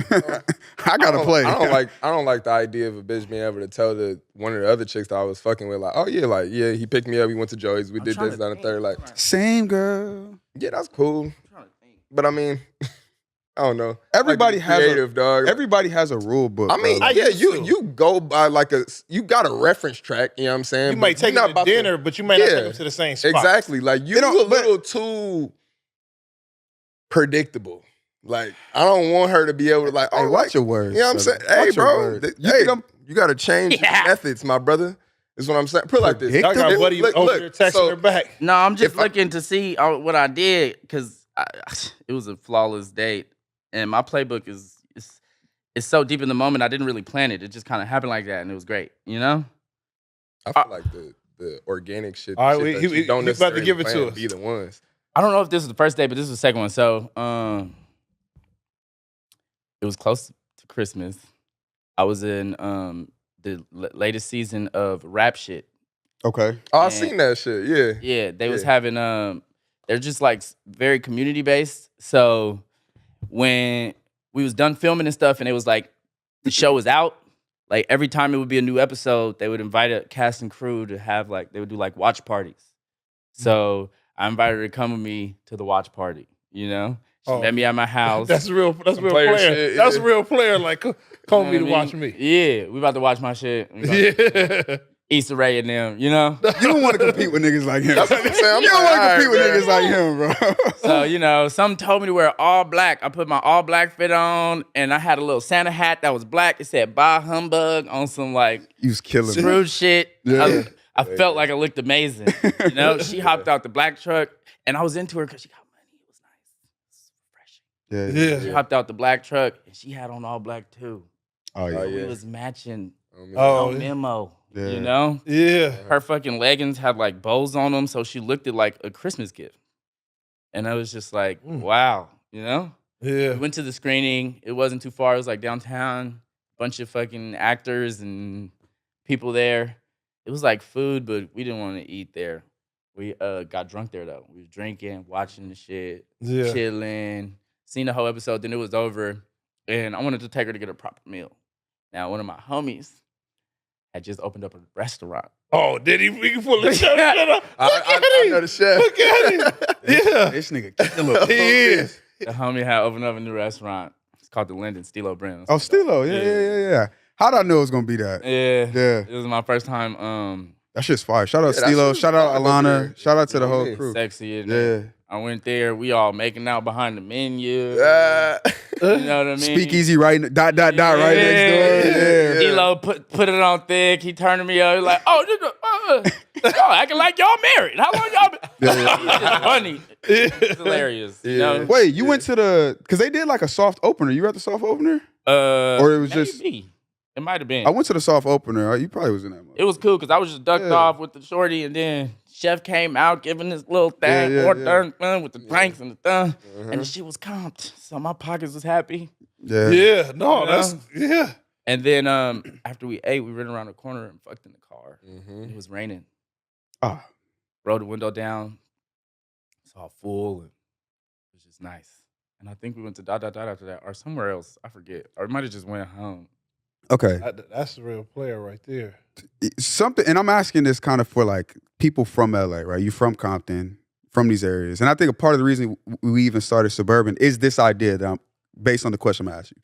I gotta play. I don't like the idea of a bitch being able to tell one of the other chicks that I was fucking with, like, oh yeah, he picked me up, we went to Joey's, we I'm did trying this, to that, and think. third. Like, Same girl. yeah, that's cool. I'm trying to think. But I mean, I don't know. Everybody like, has creative dog. Everybody has a rule book. I mean, bro. yeah, used to. you go by like you got a reference track, you know what I'm saying? You But might take you're her to about dinner, but you may not Yeah. take them to the same spot. Exactly. Like you're don't- a little too predictable. Like I don't want her to be able to like, Hey, oh, watch like, your words. you know what I'm saying? brother. Hey, Watch your bro, words. You hey, think I'm you got to change your Yeah. methods, my brother. Is what I'm saying. Put it like this. Y'all got Look, buddy look, over look, there texting so- her back. No, I'm just If I- looking to see what I did because it was a flawless date, and my playbook is so deep in the moment. I didn't really plan it. It just kind of happened like that, and it was great. You know? I feel like the organic shit. All right, shit he- that you don't he's about to necessarily give it to plan us. Be the ones. I don't know if this was the first date, but this was the second one. So it was close to Christmas. I was in the latest season of Rap Shit. Okay. Oh, I And- seen that shit. Yeah. Yeah, they was Yeah. having they're just like very community based. So when we was done filming and stuff, and it was like the show was out, like every time it would be a new episode, they would invite a cast and crew to have like they would do like watch parties. So I invited her to come with me to the watch party. You know, she Oh. met me at my house. That's real Some player. player shit, That's yeah. real player. Like, come You know me to what I watch mean? me. Yeah, we about to watch my shit. We about to Yeah. Issa Rae and them. You know. You don't want to compete with niggas like him. That's what I'm saying. I'm You don't like, want to compete with all right, niggas like him, bro. So, you know, some told me to wear all black. I put my all black fit on, and I had a little Santa hat that was black. It said "Bah Humbug" on some like You was killing me. screwed shit. Yeah. I felt like I looked amazing. You know, she hopped out the black truck, and I was into her because she got money. It was nice. It was refreshing. Yeah. She hopped out the black truck, and she had on all black too. Oh yeah. Oh, We yeah. was matching. Oh, No memo. Yeah. You know, yeah. her fucking leggings had like bows on them, so she looked at like a Christmas gift. And I was just like, wow, you know? Yeah. We went to the screening. It wasn't too far. It was like downtown. Bunch of fucking actors and people there. It was like food, but we didn't want to eat there. We got drunk there though. We was drinking, watching the shit, Yeah. chilling, seen the whole episode. Then it was over. and I wanted to take her to get a proper meal. Now, one of my homies had just opened up a restaurant. Oh, did he? We can pull the chef. I know the chef. Look at him. Yeah, This nigga killer. he is. The homie had opened up a new restaurant. It's called the Linden Stilo Brand. Oh, Stilo. Yeah. How'd I know it was gonna be that? Yeah. Yeah. It was my first time. That shit's fire. Shout out Yeah, that Stilo. shit's Shout out fire, Alana. dude. Shout out to You the know whole what I mean? crew. Sexy. And Yeah. I went there. We all making out behind the menu. Uh, You know what I mean? Speakeasy right right next door. Yeah. D-Lo put it on thick. He turned to me up. He's like, y'all acting like y'all married. How long y'all been? It's funny. It's hilarious. You know? Wait, you went to the because they did like a soft opener. You were at the soft opener? Or it was just maybe. It might have been. I went to the soft opener. You probably was in that. It was cool because I was just ducked Yeah. off with the shorty, and then chef came out giving this little thing, with the drinks and the thing, and the shit was comped, so my pockets was happy. Yeah, no, You that's know? And then after we ate, we ran around the corner and fucked in the car. Mhm. It was raining. Ah. Rolled the window down. It's all full, and it was just nice. And I think we went to dot after that, or somewhere else. I forget, or it might have just went home. Okay. that's a real player right there. Something, and I'm asking this kind of for like people from LA, right? You from Compton, from these areas, and I think a part of the reason we even started Suburban is this idea that based on the question I'm asking you.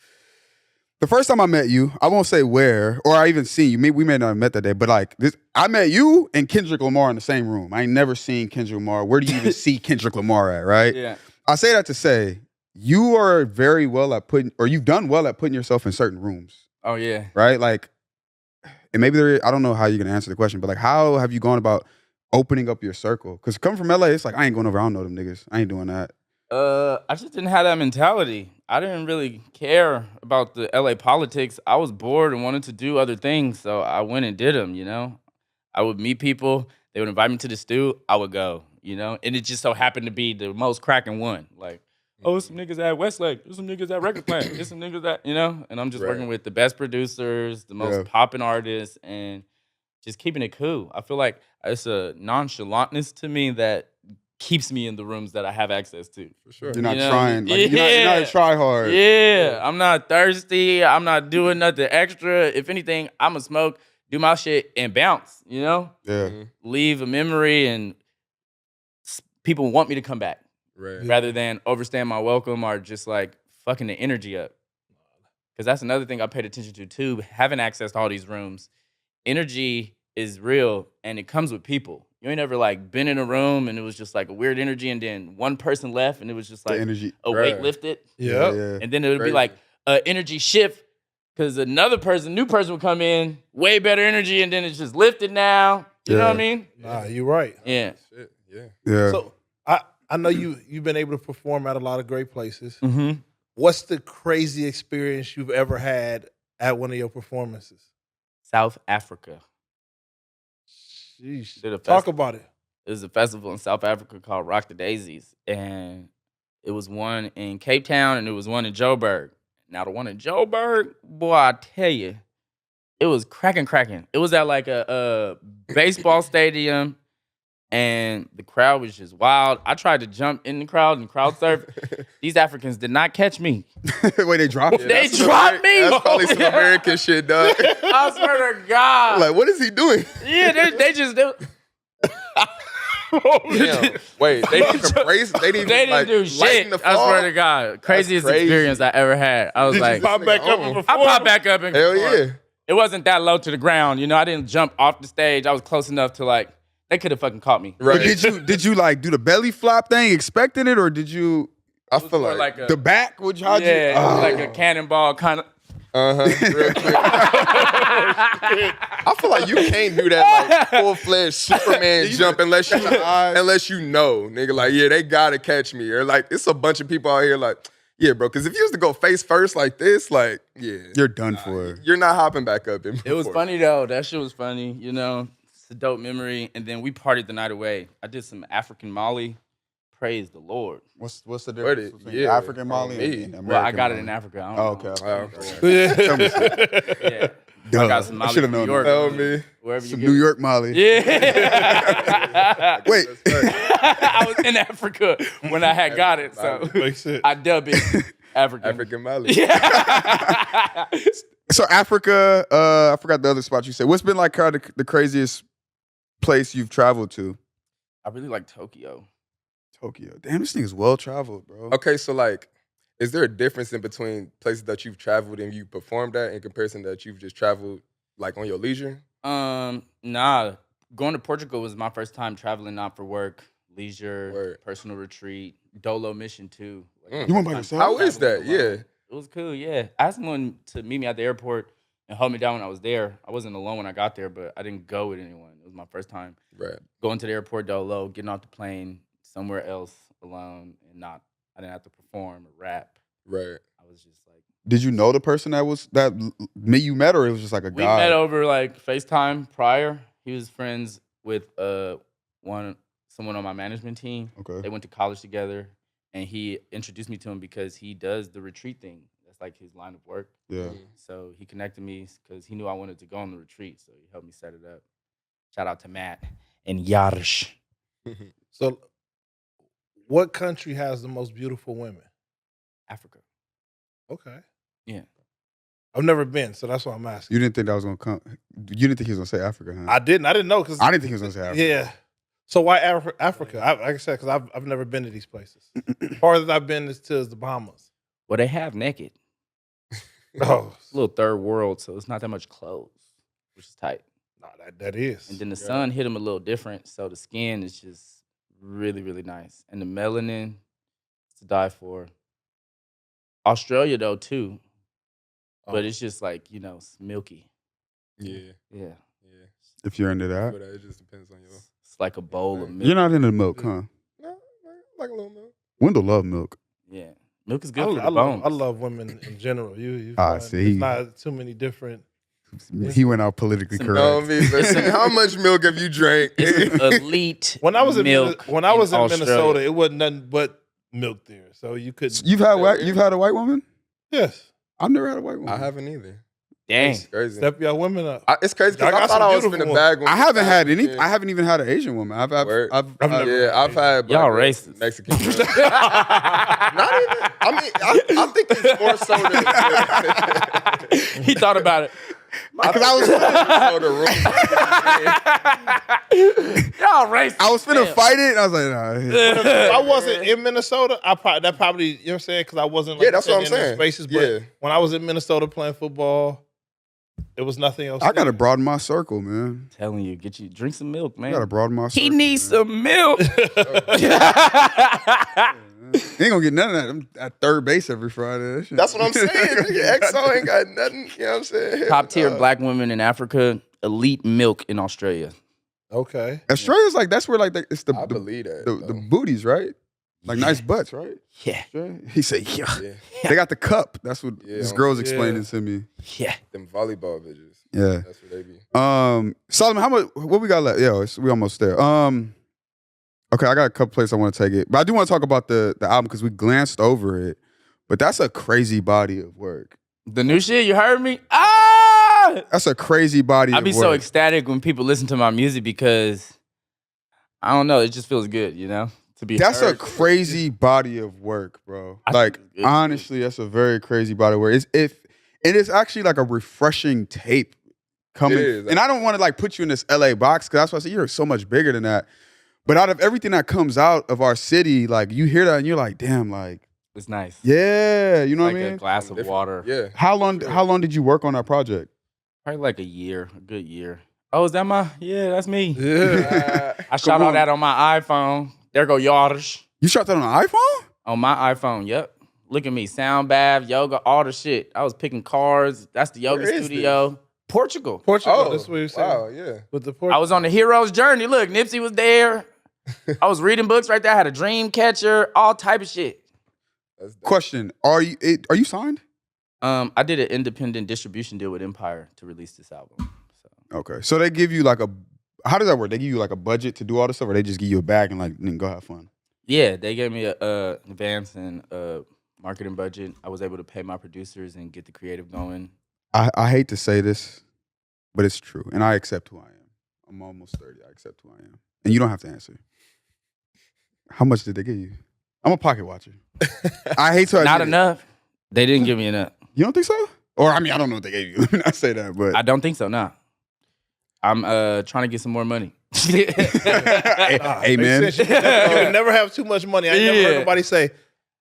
The first time I met you, I won't say where, or I even seen you. We may not have met that day, but like this, I met you and Kendrick Lamar in the same room. I ain't never seen Kendrick Lamar. Where do you even see Kendrick Lamar at, right? Yeah. I say that to say you are very well at putting, or you've done well at putting yourself in certain rooms, Oh yeah. right? Like, and maybe I don't know how you're gonna answer the question, but like, how have you gone about opening up your circle? Because coming from LA, it's like I ain't going over. I don't know them niggas. I ain't doing that. I just didn't have that mentality. I didn't really care about the LA politics. I was bored and wanted to do other things, so I went and did them, you know? I would meet people, they would invite me to the stew, I would go, you know? And it just so happened to be the most cracking one. Like, oh, some niggas at Westlake, there's some niggas at Record Plant, there's some niggas at, you know? And I'm just working with the best producers, the most popping artists, and just keeping it cool. I feel like it's a nonchalantness to me that keeps me in the rooms that I have access to. For sure. You're not You know? trying. Like, you're not a try hard. Yeah, I'm not thirsty. I'm not doing nothing extra. If anything, I'ma smoke, do my shit, and bounce, you know? Yeah. Leave a memory, and people want me to come back Right. rather than overstaying my welcome or just like fucking the energy up. Because that's another thing I paid attention to too. Having access to all these rooms, energy is real and it comes with people. You ain't ever like been in a room and it was just like a weird energy and then one person left and it was just The like energy. a weight lifted. Yeah. And then it would be Crazy. like an energy shift because another person, new person would come in, way better energy, and then it's just lifted now. You know what I mean? Nah, you're right. Yeah. Shit. Yeah. Yeah. So I know you've been able to perform at a lot of great places. Mm-hmm. What's the crazy experience you've ever had at one of your performances? South Africa. Sheesh. Did a Talk about it. It was a festival in South Africa called Rock the Daisies. And it was one in Cape Town and it was one in Joburg. Now, the one in Joburg, boy, I tell you, it was cracking. It was at like a baseball stadium and the crowd was just wild. I tried to jump in the crowd and crowd surf. These Africans did not catch me. Wait, they dropped They it? That's some dropped me. That's probably some American shit, dog. I swear to God. Like, what is he doing? Yeah, they just... Damn. Wait, they didn't even brace. They didn't, They even, didn't like, do lighten shit. the I fall? swear to God. Craziest crazy. experience I ever had. I was Did like, you pop back up and I I perform? popped back up and Hell performed. yeah. It wasn't that low to the ground. You know, I didn't jump off the stage. I was close enough to like, they could have fucking caught me. But Right. did you like do the belly flop thing, expecting it, or did you I feel Or like, a, the back? How'd you? yeah, it was Oh. like a cannonball kind of. real quick. I feel like you can't do that like full-fledged Superman jump unless you know, nigga. Like, yeah, they gotta catch me. Or like, it's a bunch of people out here like, yeah, bro. Because if you was to go face first like this, like, yeah, You're done for. you're not hopping back up. It was funny though. That shit was funny. You know, it's a dope memory. And then we partied the night away. I did some African Molly. Praise the Lord. What's the Where difference did- between yeah, African Molly me. and American Well, I got it Molly? in Africa. I Oh, don't okay. know. okay. Yeah. Duh. I got some I Molly should've from New known York. Tell me. Wherever you Some get New it. York Molly. Yeah. Wait. I was in Africa when I had got it, so Makes sense. I dub it African Mali. Yeah. So Africa, I forgot the other spot you said. What's been like kind of the craziest place you've traveled to? I really like Tokyo. Tokyo. Damn, this nigga's well traveled, bro. Okay, so like, is there a difference in between places that you've traveled and you performed at in comparison that you've just traveled like on your leisure? Nah. Going to Portugal was my first time traveling, not for work, leisure, Word. personal retreat, Dolo mission too. Mm. You went by first time yourself? How is that? traveling alone. Yeah. It was cool, yeah. I asked someone to meet me at the airport and hold me down when I was there. I wasn't alone when I got there, but I didn't go with anyone. It was my first time Right. going to the airport Dolo, getting off the plane somewhere else alone, and I didn't have to perform or rap. Right. I was just like, Did you know the person that you met, or it was just like a we guy? met over like FaceTime prior. He was friends with someone on my management team. Okay. They went to college together, and he introduced me to him because he does the retreat thing. That's like his line of work. Yeah. So he connected me because he knew I wanted to go on the retreat. So he helped me set it up. Shout out to Matt and Yarsh. So, what country has the most beautiful women? Africa. Okay. Yeah. I've never been, so that's why I'm asking. You didn't think that was gonna come? You didn't think he was gonna say Africa, huh? I didn't know because I didn't think he was gonna say Africa. Yeah. So why Africa? Like I said, because I've never been to these places. Farthest I've been is to the Bahamas. Well, they have naked. Oh, It's a little third world, so it's not that much clothes, which is tight. no, that is. And then the sun hit them a little different, so the skin is just really, really nice. And the melanin is to die for. Australia, though, too. But it's just like, it's milky. Yeah. Yeah. Yeah. If you're into that, But it just depends on your. It's like a bowl of milk. you're not into milk, huh? No, like a little milk. Wendell love milk. Yeah. Milk is good for the bones. I love women in general. You I find see. There's not too many different. He went out politically Some- correct. No, me, listen, how much milk have you drank? It's elite When I was in milk Minnesota, Australia. it wasn't nothing but milk there. So you could. You've had a white woman? Yes. I've never had a white woman. I haven't either. Dang. It's crazy. Step y'all women up. It's crazy Y'all because I got thought some I was beautiful finna bag one. I haven't had any. Yeah. I haven't even had an Asian woman. I've Word. I've never- Yeah, I've had Y'all black racist. Mexican girls. Not even. I mean, I think it's more so than He thought about it. Because I was Y'all racist. I was finna Damn. fight it. And I was like, nah. If I wasn't in Minnesota, that probably, you know what I'm saying? Because I wasn't like Yeah, that's what I'm in those saying. spaces. But Yeah. when I was in Minnesota playing football, it was nothing else. I gotta there. broaden my circle, man. Telling you, drink some milk, I man. gotta broaden my circle. He needs man. some milk. He ain't gonna get none of that. I'm at third base every Friday. That shit- That's what I'm saying. Nigga, XO ain't got nothing. You know what I'm saying? Top tier black women in Africa, elite milk in Australia. Okay. Australia's like that's where like it's I the believe that. the though. booties, right? Like nice butts, right? Yeah, Australia? He said, yeah. Yeah, They got the cup. That's what Yeah. this girl's Yeah. explaining to me. yeah. them volleyball bitches. Yeah. That's what they be. Solomon, how much? What we got left? Yeah, we almost there. Okay, I got a couple places I want to take it, but I do want to talk about the album because we glanced over it. But that's a crazy body of work. The new shit, you heard me? Ah! That's a crazy body. I of be work. so ecstatic when people listen to my music because I don't know, it just feels good, to be That's a heard. crazy body of work, bro. I Like think it's good, honestly, that's a very crazy body of work. It's actually like a refreshing tape coming. It is. And I don't want to like put you in this LA box because that's why I say you're so much bigger than that. But out of everything that comes out of our city, like you hear that and you're like, damn, like It's nice. yeah, you know Like what I a mean? glass of Different. water. Yeah. How long did you work on that project? Probably like a good year. Oh, is that that's me. Yeah. I shot all that on my iPhone. There go Yardish. You shot that on an iPhone? On my iPhone, yep. Look at me, sound bath, yoga, all the shit. I was picking cars. That's the yoga Where is studio. Portugal. Portugal. Oh, That's what you're saying. wow, yeah. With the I Portugal. was on the hero's journey. Look, Nipsey was there. I was reading books right there. I had a dream catcher, all type of shit. That's dope. Question: Are you signed? I did an independent distribution deal with Empire to release this album. So Okay, so they give you like how does that work? They give you like a budget to do all this stuff, or they just give you a bag and like then go have fun? yeah, they gave me a advance and a marketing budget. I was able to pay my producers and get the creative going. I hate to say this, but it's true, and I accept who I am. I'm almost 30. I accept who I am, and you don't have to answer. How much did they give you? I'm a pocket watcher. I hate to admit Not it. enough. They didn't give me enough. You don't think so? Or I mean, I don't know what they gave you. Let me not say that, but I don't think so. Nah. I'm trying to get some more money. Amen. Makes sense. You can never have too much money. I never heard nobody say,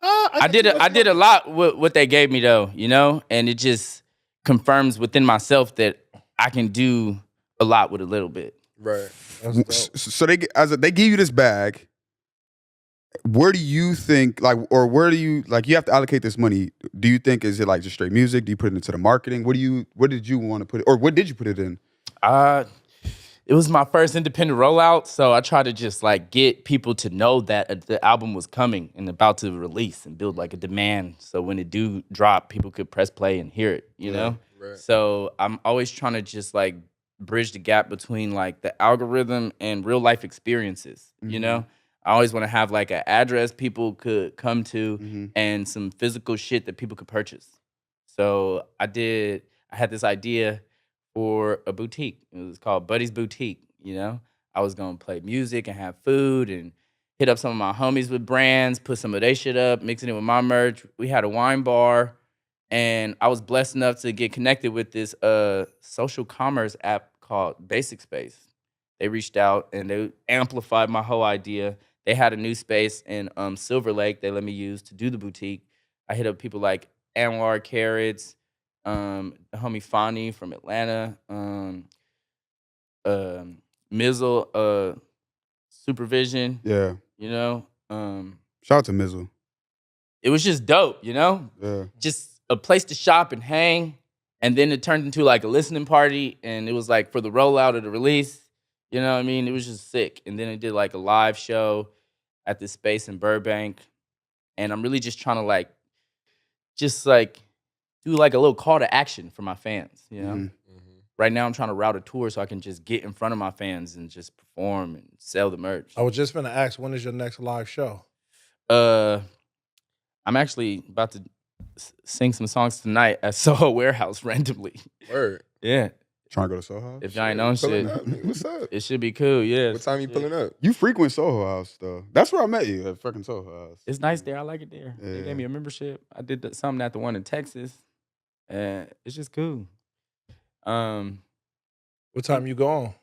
I did a lot with what they gave me though, you know, and it just confirms within myself that I can do a lot with a little bit. Right. So they give you this bag. Where do you think, like, or where do you, like, you have to allocate this money? Do you think, is it like just straight music? Do you put it into the marketing? What did you want to put it, or what did you put it in? It was my first independent rollout, so I tried to just like get people to know that the album was coming and about to release and build like a demand. So when it do drop, people could press play and hear it, you know? Right. So I'm always trying to just like bridge the gap between like the algorithm and real life experiences, you know? I always want to have like an address people could come to and some physical shit that people could purchase. So I had this idea for a boutique. It was called Buddy's Boutique, you know? I was going to play music and have food and hit up some of my homies with brands, put some of their shit up, mixing it with my merch. We had a wine bar, and I was blessed enough to get connected with this social commerce app called Basic Space. They reached out, and they amplified my whole idea. They had a new space in Silver Lake they let me use to do the boutique. I hit up people like Anwar Carrots, the homie Fani from Atlanta, Mizzle, Supervision. Yeah. You know, Shout out to Mizzle. it was just dope. You know, Yeah. just a place to shop and hang, and then it turned into like a listening party, and it was like for the rollout of the release. You know what I mean? It was just sick. And then it did like a live show at this space in Burbank, and I'm really just trying to do like a little call to action for my fans, you know? Right now I'm trying to route a tour so I can just get in front of my fans and just perform and sell the merch. I was just going to ask, when is your next live show? I'm actually about to sing some songs tonight at Soho Warehouse randomly. Word. Yeah. Trying to go to Soho House? If y'all ain't on Pulling shit, up, man. What's up? it should be cool, yeah. What time you pulling up? You frequent Soho House, though. That's where I met you, at fucking Soho House. It's nice there. I like it there. Yeah. They gave me a membership. I did something at the one in Texas. And it's just cool. What time you go on?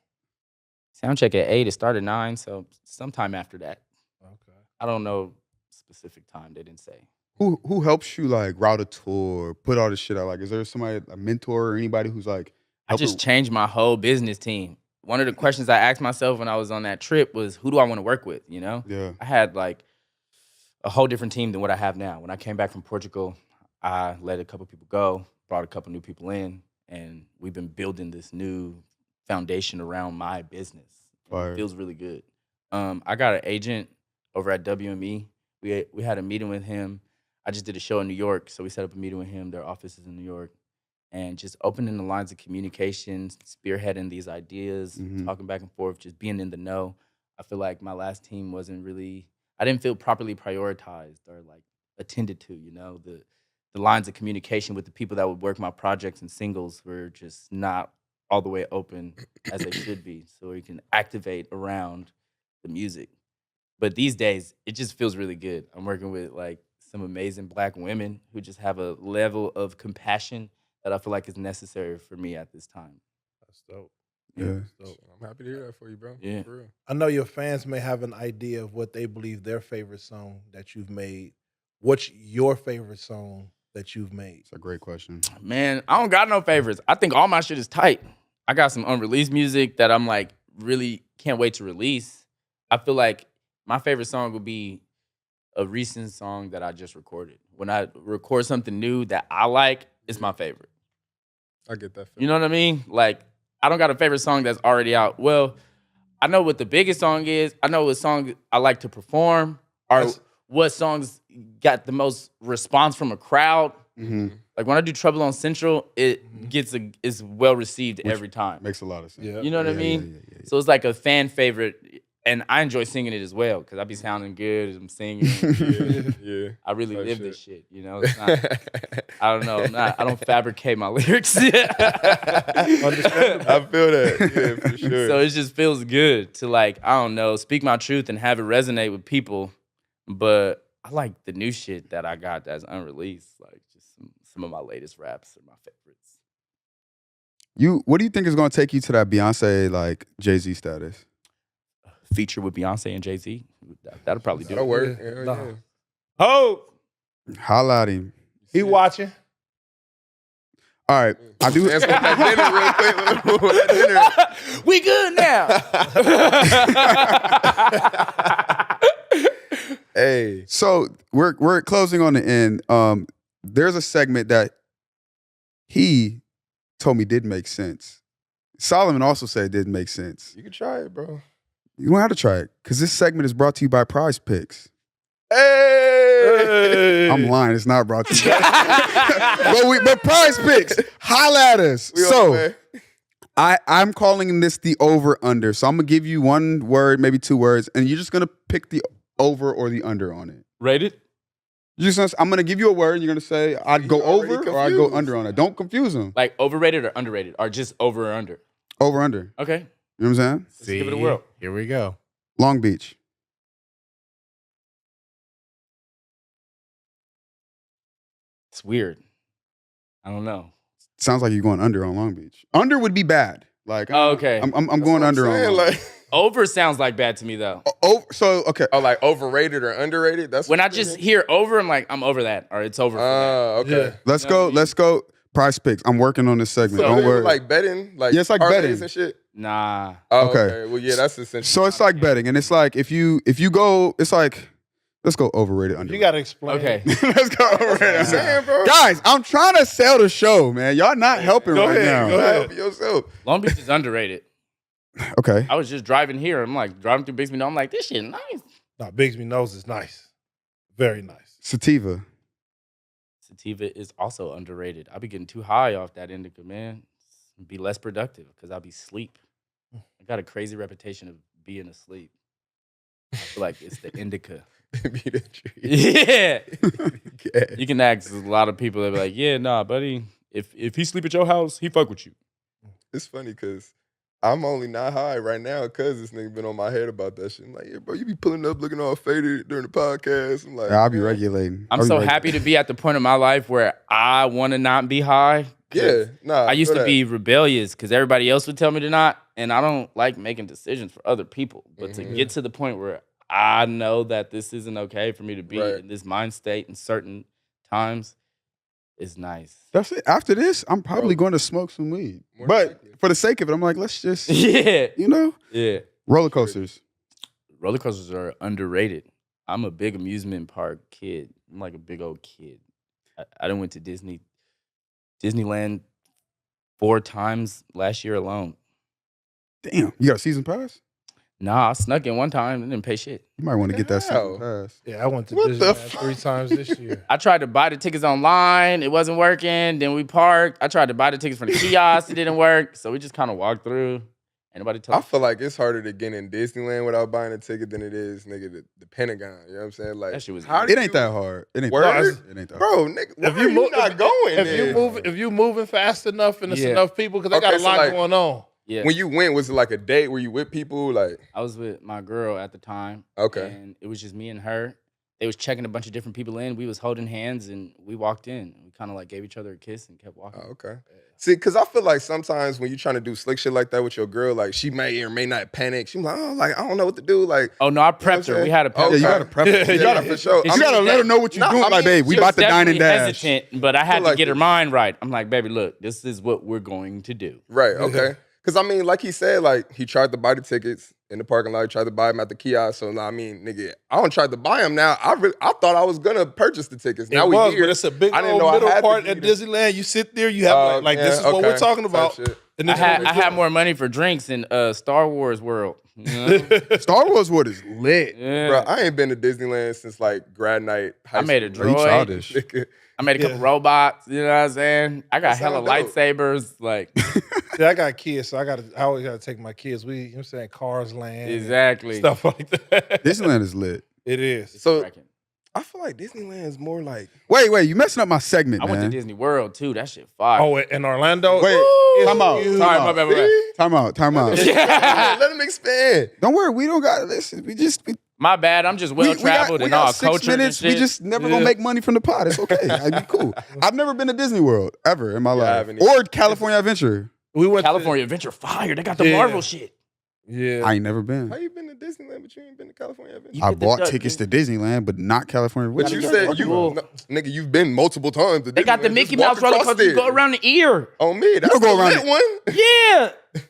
Sound check at 8. It started at 9, so sometime after that. Okay. I don't know specific time. They didn't say. Who helps you, like, route a tour, put all this shit out? Like, is there somebody, a mentor or anybody who's, like... I just changed my whole business team. One of the questions I asked myself when I was on that trip was, who do I want to work with, you know? Yeah. I had, like, a whole different team than what I have now. When I came back from Portugal, I let a couple people go, brought a couple new people in, and we've been building this new foundation around my business. Fire. It feels really good. I got an agent over at WME. We had a meeting with him. I just did a show in New York, so we set up a meeting with him. Their office is in New York. And just opening the lines of communication, spearheading these ideas, talking back and forth, just being in the know. I feel like my last team wasn't really, I didn't feel properly prioritized or like attended to, you know? The lines of communication with the people that would work my projects and singles were just not all the way open as they should be, so we can activate around the music. But these days, it just feels really good. I'm working with like some amazing Black women who just have a level of compassion that I feel like is necessary for me at this time. That's dope. Yeah. That's dope. I'm happy to hear that for you, bro. Yeah. For real. I know your fans may have an idea of what they believe their favorite song that you've made. What's your favorite song that you've made? It's a great question. Man, I don't got no favorites. I think all my shit is tight. I got some unreleased music that I'm like really can't wait to release. I feel like my favorite song would be a recent song that I just recorded. When I record something new that I like, it's my favorite. I get that. You know what I mean? Like, I don't got a favorite song that's already out. Well, I know what the biggest song is. I know what song I like to perform, or what songs got the most response from a crowd. Like when I do Trouble on Central, it is well received every time. Makes a lot of sense. Yeah. You know what I mean? Yeah. So it's like a fan favorite, and I enjoy singing it as well because I be sounding good as I'm singing. Yeah. I really Type live shit. this shit. You know, it's not, I don't know. I don't fabricate my lyrics. I feel that. Yeah, for sure. So it just feels good to like, I don't know, speak my truth and have it resonate with people. But I like the new shit that I got that's unreleased, like just some some of my latest raps are my favorites. What do you think is going to take you to that Beyonce like Jay-Z status? Feature with Beyonce and Jay-Z. That'll probably do That'll it. work. Yeah. Hell Nah. yeah. Oh, Holla at him. He watching. All right, I do. Answer that dinner real quick. That dinner. we good now. Hey. So we're closing on the end. There's a segment that he told me didn't make sense. Solomon also said it didn't make sense. You can try it, bro. You don't have to try it because this segment is brought to you by Prize Picks. Hey. I'm lying. It's not brought to you. but Prize Picks, holla at us. We So okay. I'm calling this the over under. So I'm gonna give you one word, maybe two words, and you're just gonna pick the over or the under on it. Rated? I'm gonna give you a word, and you're gonna say I'd go already over or I'd go confused. under on it. Don't confuse them. Like overrated or underrated? Or just over or under? Over under. Okay. You know what I'm saying? Let's give it a whirl. Here we go. Long Beach. It's weird. I don't know. Sounds like you're going under on Long Beach. Under would be bad. Like Oh, okay. I'm That's going what I'm under on saying, Long Beach. like, Over sounds like bad to me though. So okay. oh, like overrated or underrated? That's When what I you're just thinking? hear over, I'm like, I'm over that. Or it's over for that. Okay. Yeah. Let's You know what I go. mean? Let's go. Prize Picks. I'm working on this segment. So Don't Is it worry. like betting? Like Yeah, it's like parlays betting. and shit? Nah. Oh, Okay. okay. Well, yeah, that's essentially. So it's like betting, and it's like if you go, it's like let's go overrated under. You got to explain. Okay. Let's go overrated. I'm under. saying, bro. Guys, I'm trying to sell the show, man. Y'all not helping Go right ahead, now. go ahead. Help yourself. Long Beach is underrated. Okay. I was just driving here. I'm like driving through Bixby. I'm like, this shit nice. Nah, Bigsby Nose is nice. Very nice. Sativa. Sativa is also underrated. I be getting too high off that indica, man. Be less productive because I'll be asleep. I got a crazy reputation of being asleep. I feel like it's the indica. Be the tree. Yeah. Yeah. You can ask a lot of people that be like, yeah, nah, buddy. If he sleep at your house, he fuck with you. It's funny because I'm only not high right now because this nigga been on my head about that shit. I'm like, yeah, bro, you be pulling up looking all faded during the podcast. I'm like, I'll be man. regulating. I'm I'll be so regulating. happy to be at the point of my life where I want to not be high. 'cause Yeah, nah. I used feel to that. be rebellious because everybody else would tell me to not, and I don't like making decisions for other people. But to get to the point where I know that this isn't okay for me to be Right. in this mind state in certain times is nice. That's it. After this, I'm probably Bro. going to smoke some weed. More But likely. for the sake of it, I'm like, let's just, Yeah, you know, yeah. roller coasters. Roller coasters are underrated. I'm a big amusement park kid. I'm like a big old kid. I done went to Disneyland 4 times last year alone. Damn, you got a season pass? Nah, I snuck in one time and didn't pay shit. You might want to get that season How? pass. Yeah, I went to What the Disneyland fuck? 3 times this year. I tried to buy the tickets online. It wasn't working. Then we parked. I tried to buy the tickets from the kiosk. It didn't work. So we just kind of walked through. Anybody I told feel like it's harder to get in Disneyland without buying a ticket than it is, nigga, the Pentagon. You know what I'm saying? Like, That shit was how easy. do It ain't you- that hard. It ain't Word? that hard. It ain't that hard. Bro, nigga, why If are you you move- not going If you moving fast enough and it's Yeah. enough people, because they got Okay, a so lot like- going on. Yeah. When you went, was it like a date? Were you with people? Like, I was with my girl at the time. okay. And it was just me and her. They was checking a bunch of different people in. We was holding hands and we walked in. We kind of like gave each other a kiss and kept walking. Oh, okay. See, because I feel like sometimes when you're trying to do slick shit like that with your girl, like she may or may not panic. She's like, oh, like I don't know what to do. Like, Oh, no, I You know what I'm prepped her. saying? We had a pep Okay. Yeah, you talk. gotta prep. Yeah, it. you gotta for sure. You You gotta let her know what you're Nah, doing. I Like, mean, babe, we She was about to dine and definitely dash. hesitant, but I had to like get her it- mind right. I'm like, baby, look, this is what we're going to do. Right. Okay. Because I mean, like he said, like he tried to buy the tickets in the parking lot. He tried to buy them at the kiosk. So now, I mean, nigga, I don't try to buy them now. I thought I was gonna purchase the tickets. Now It we was, here. but it's a big I didn't old know I middle had to part do at this. Disneyland. You sit there, you have like this is what we're okay, talking type about. shit. And I this had is I what had more money for drinks in Star Wars World. You know? Star Wars Wood is lit. Yeah. Bro, I ain't been to Disneyland since like grad night. High I made a school. Are you droid. childish? Nigga. I made a couple Yeah. robots. You know what I'm saying? I got That hella sound dope. lightsabers. Like See, I got kids, so I always gotta take my kids. You know what I'm saying, Cars Land, exactly. stuff like that. Disneyland is lit. It is. So Cracking. I feel like Disneyland is more like Wait, you messing up my segment, I man. went to Disney World too. That shit fire. Oh, in Orlando. Wait, It's time out. huge. sorry, my bad, my bad. Time out. let him expand. Don't worry, we don't got listen. We just My bad. I'm just well traveled we and got all 6 cultured and minutes. We shit. just never gonna make money from the pod. It's okay. I'd be cool. I've never been to Disney World ever in my I life, haven't or California Adventure. We went California Adventure Fire. They got the Yeah. Marvel shit. Yeah. I ain't never How been. you been to Disneyland, but you ain't been to California Adventure? You I get the bought duck, tickets dude. to Disneyland, but not California But Adventure. you gotta said get you, the no, nigga, you've been multiple times. To They got the Disneyland. Mickey Just walk Mouse roller across coaster. You there. go around the ear. On me, that's go the around lit it. one. Yeah.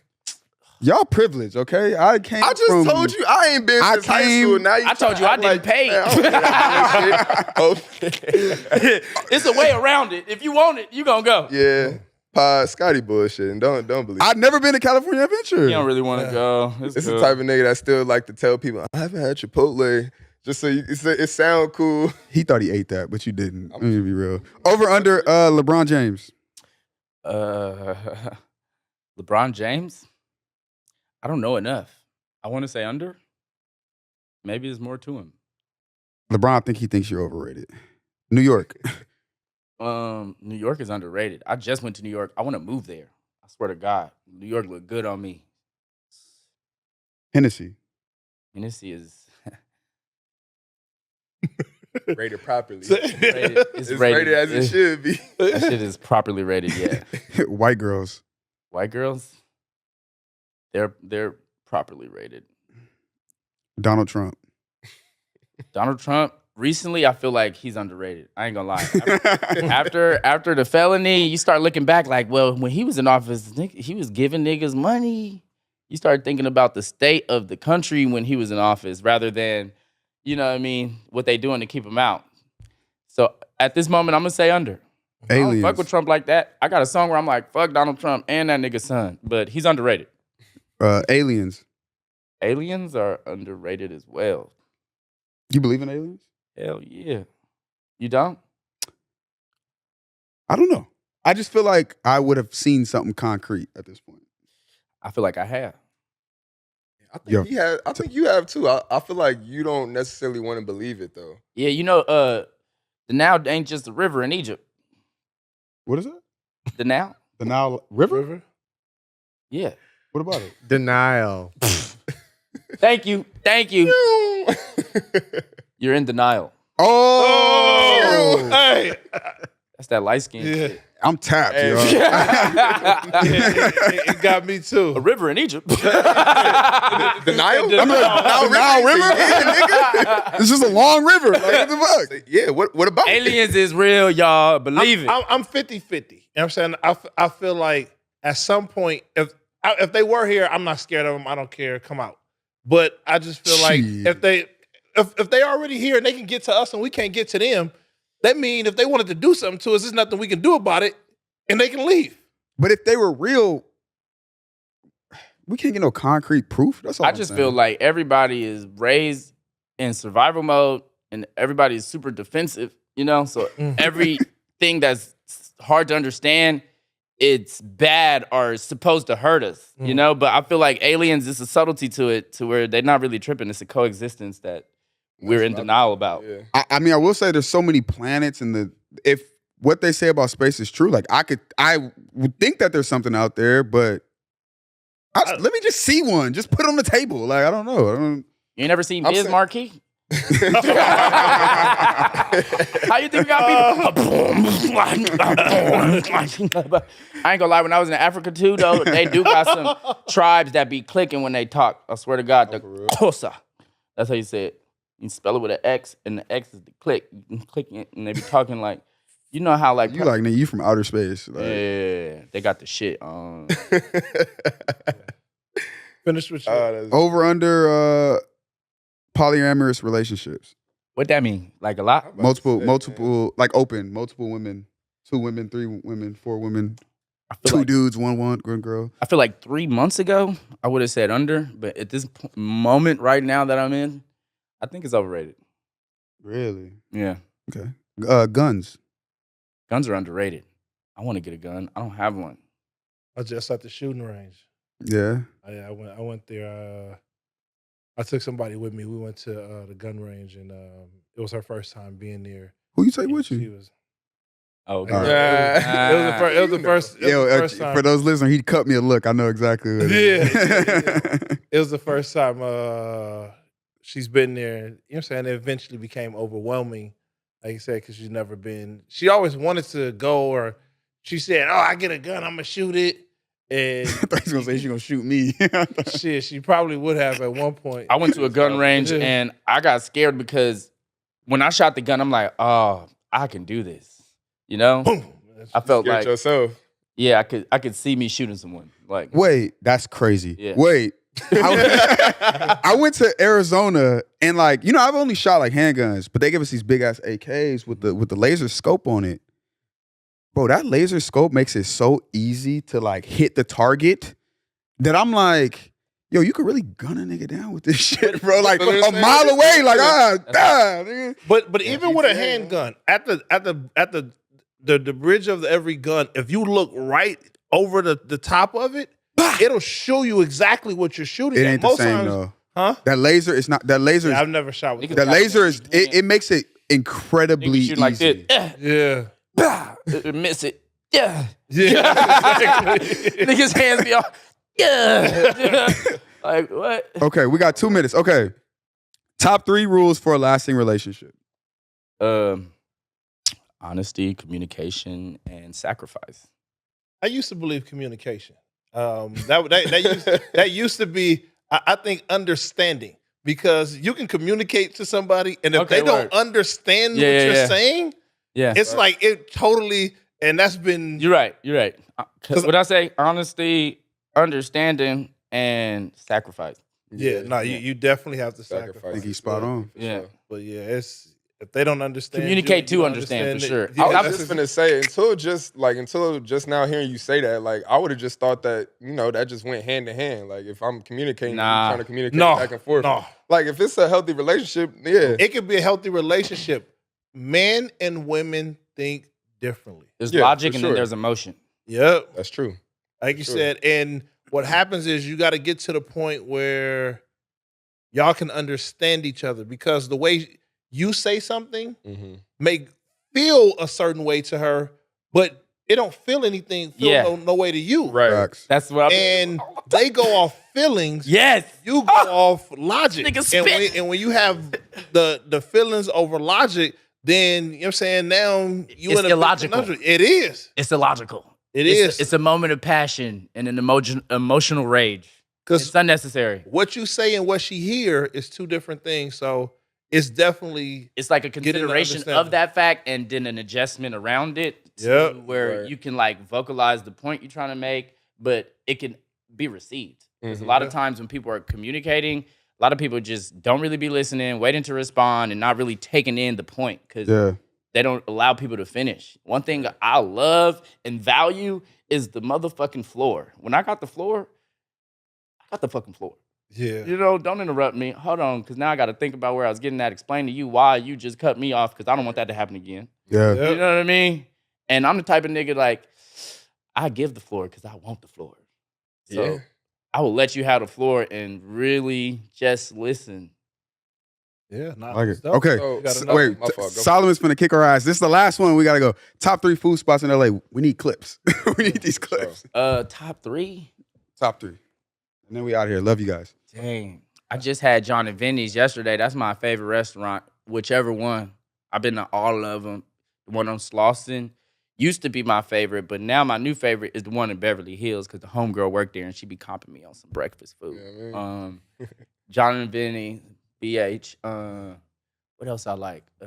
Y'all privileged, okay? I came. I just from, told you I ain't been I since high came- school. Now you I told tryna you I act didn't like, pay. man, I don't care about that shit. It's a way around it. If you want it, you gonna go. Yeah, Scotty bullshit, and don't believe. I've never been to California Adventure. You don't really want to go. It's the type of nigga that still like to tell people I haven't had Chipotle just so it sound cool. He thought he ate that, but you didn't. Let me be real. Over under LeBron James. LeBron James. I don't know enough. I want to say under. Maybe there's more to him. LeBron, I think he thinks you're overrated. New York. New York is underrated. I just went to New York. I want to move there. I swear to God, New York looked good on me. Hennessy. Hennessy is Rated properly. rated. It's rated as it should be. That shit is properly rated. Yeah, White girls. white girls, they're properly rated. Donald Trump. Donald Trump. Recently, I feel like he's underrated. I ain't gonna lie. After the felony, you start looking back like, well, when he was in office, he was giving niggas money. You start thinking about the state of the country when he was in office rather than, you know what I mean, what they doing to keep him out. So at this moment, I'm gonna say under. I don't Aliens. fuck with Trump like that. I got a song where I'm like, fuck Donald Trump and that nigga's son, but he's underrated. Aliens. Aliens are underrated as well. You believe in aliens? Hell yeah. You don't? I don't know. I just feel like I would have seen something concrete at this point. I feel like I have. I think I think you have too. I feel like you don't necessarily want to believe it though. Yeah, you know, the Nile ain't just a river in Egypt. What is it? The Nile? The Nile River? River? Yeah. What about it? Denial. Thank you. Thank you. You're in denial. Oh! Hey! That's that light skin Yeah. shit. I'm tapped, yo. It got me A too. river in Egypt. The Nile? I'm like, Nile River? Yeah, nigga. It's just a long river. Like, what the fuck? Yeah, what about it? Aliens is real, y'all. Believe it. I'm 50-50. You know what I'm saying? I feel like at some point, if they were here, I'm not scared of them. I don't care. Come out. But I just feel like Shit. if they already here and they can get to us and we can't get to them, that means if they wanted to do something to us, there's nothing we can do about it, and they can leave. But if they were real, we can't get no concrete proof. That's all I I'm just saying. feel like everybody is raised in survival mode and everybody is super defensive, you know? So everything that's hard to understand, it's bad or supposed to hurt us, you know? But I feel like aliens, it's a subtlety to it to where they're not really tripping. It's a coexistence that we're in denial about. Yeah. I mean, I will say there's so many planets, and if what they say about space is true, like I would think that there's something out there, but let me just see one. Just put it on the table. Like, I don't know. You ain't never seen I'm Biz saying- Marquee? How you think we got people? I ain't gonna lie, when I was in Africa too, though, they do got some tribes that be clicking when they talk. I swear to God, the Kosa. That's how you say it. You spell it with an X, and the X is the click. You can click it, and they be talking like, you know how like You like, nigga, you from outer space. Like, yeah, they got the shit on. Finish with you. over under polyamorous relationships. What that mean? Like a lot? Multiple, like open, multiple women, 2 women, 3 women, 4 women, I feel 2 like, dudes, one girl. I feel like 3 months ago, I would have said under, but at this moment right now that I'm in, I think it's overrated. Really? Yeah. Okay. Guns. Guns are underrated. I want to get a gun. I don't have one. I just at the shooting range. Yeah. I went there. I took somebody with me. We went to the gun range, and it was her first time being there. Who you take with She you? was. Oh, All right. It was the first. It was the first time. For those listeners, he cut me a look. I know exactly who it is. It was the first time she's been there. You know what I'm saying? It eventually became overwhelming, like you said, because she's never been. She always wanted to go, or she said, "Oh, I get a gun, I'm gonna shoot it." And I thought he was gonna say she's gonna shoot me. shit, she probably would have at one point. I went to a gun range Yeah. and I got scared because when I shot the gun, I'm like, oh, I can do this. You know? Boom. I felt Scared like, yourself. yeah, I could see me shooting someone. Like, Wait, that's crazy. Yeah. Wait. I went to Arizona and like, you know, I've only shot like handguns, but they give us these big ass AKs with the laser scope on it. Bro, that laser scope makes it so easy to like hit the target that I'm like, yo, you could really gun a nigga down with this shit, bro. Like a mile away, like nigga. But even with a handgun, at the bridge of every gun, if you look right over the top of it, it'll show you exactly what you're shooting. It at. ain't the Most same times, though. huh? That laser is not. That laser. Yeah, Is, I've never shot with that laser is. It makes it nigga incredibly shooting like easy. this. Yeah. Bah, miss it. Yeah. Yeah. Exactly. Niggas' hands be off. Yeah. Like, what? Okay, we got 2 minutes. Okay, top 3 rules for a lasting relationship. Honesty, communication, and sacrifice. I used to believe communication. That used to be, I think, understanding, because you can communicate to somebody, and if Okay, they don't word. understand Yeah, what yeah, you're yeah. saying, Yeah. it's like it totally. And that's been. You're right. What I say? Honesty, understanding, and sacrifice. Yeah, no, you definitely have to sacrifice. I think he's spot on. Yeah. But yeah, it's if they don't understand, Communicate you to don't understand, for it. sure. Yeah, I that's was just gonna say until just now hearing you say that, like I would have just thought that that just went hand to hand. Like if I'm communicating, Nah. trying to communicate No, back and forth. no. Like if it's a healthy relationship, yeah, It could be a healthy relationship. Men and women think differently. There's Yeah, logic for and then sure. there's emotion. Yep. that's true. Like you Sure. said, and what happens is you got to get to the point where y'all can understand each other, because the way you say something Mm-hmm. may feel a certain way to her, but it don't feel anything, Yeah. no way to you. Right. Facts. That's what I'm. And they go off feelings. Yes. You go off logic. Nigga And spit. when you have the feelings over logic, then you know what I'm saying, now you It's in a big illogical. conundrum. It is. It's illogical. It It's is. a moment of passion and an emotional rage. Because It's unnecessary. what you say and what she hear is two different things. So it's definitely It's like a Getting to consideration understand. of that fact and then an adjustment around it to Yep. where Right. you can like vocalize the point you're trying to make, but it can be received. Because a Mhm. lot of times when people are communicating, a lot of people just don't really be listening, waiting to respond, and not really taking in the point because Yeah. they don't allow people to finish. One thing I love and value is the motherfucking floor. When I got the floor, I got the fucking floor. yeah. You know, don't interrupt me. Hold on, because now I got to think about where I was getting at. Explain to you why you just cut me off, because I don't want that to happen again. Yeah. Yep. You know what I mean? And I'm the type of nigga like, I give the floor because I want the floor. So Yeah. I will let you have the floor and really just listen. Yeah. Nah, I like it's it. dope. Okay. So- You gotta S- know. Wait, My fault. Go. Solomon's finna kick our ass. This is the last one. We gotta go. Top 3 food spots in LA. We need clips. We need these clips. Top 3? Top 3. And then we out here. Love you guys. Dang. I just had John and Vinny's yesterday. That's my favorite restaurant, whichever one. I've been to all of them. The one on Slauson used to be my favorite, but now my new favorite is the one in Beverly Hills because the homegirl worked there and she be comping me on some breakfast food. Yeah, man. John and Vinny, BH. What else I like? I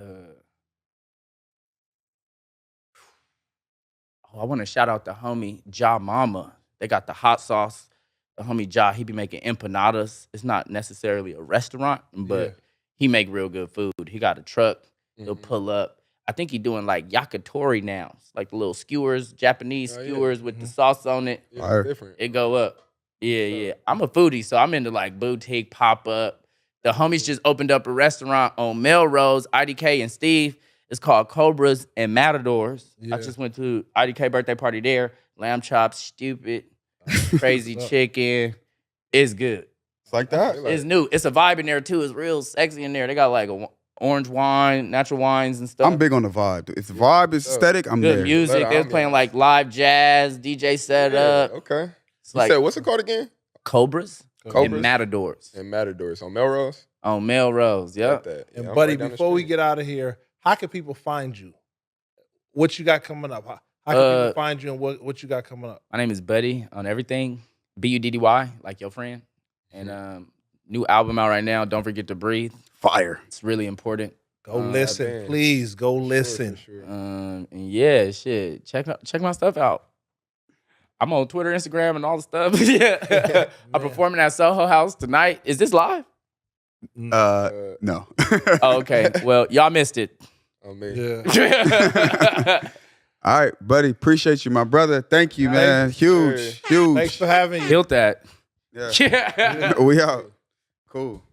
want to shout out the homie Ja Mama. They got the hot sauce. The homie Ja, he be making empanadas. It's not necessarily a restaurant, but Yeah. he make real good food. He got a truck. He'll Mhm. pull up. I think he doing like yakitori now. It's like the little skewers, Japanese Oh, yeah. skewers with the Mhm. sauce on it. Yeah, Fire. it's different. It go up. Yeah. I'm a foodie, so I'm into like boutique, pop up. The homies just opened up a restaurant on Melrose, IDK and Steve. It's called Cobras and Matadors. Yeah. I just went to IDK birthday party there. Lamb chops, stupid, crazy What's up? chicken. It's good. It's like that. Like- It's new. It's a vibe in there too. It's real sexy in there. They got like orange wine, natural wines and stuff. I'm big on the vibe. If the vibe is aesthetic, I'm Good there. music. Better They was playing ambiance. like live jazz, DJ set Yeah, up. okay. It's You like said what's it called again? Cobras Cobras? and Matadors And Matadors on Melrose. on Melrose. Got Yep. that. Yeah, And I'm buddy, right down the before we street. get out of here, how can people find you? What you got coming up? How can people find you and what you got coming up? My name is Buddy on everything. Buddy, like your friend. And new album out right now. Don't forget to breathe. Fire. It's really important. Go listen, man. please. Go For listen. sure. And yeah, shit. Check my stuff out. I'm on Twitter, Instagram, and all the stuff. Yeah. I'm performing at Soho House tonight. Is this live? No. Oh, okay. Well, y'all missed it. Oh man. Yeah. All right, buddy. Appreciate you, my brother. Thank you, man. Huge. Thanks for having you. Built that. Yeah. Yeah. We out. Cool.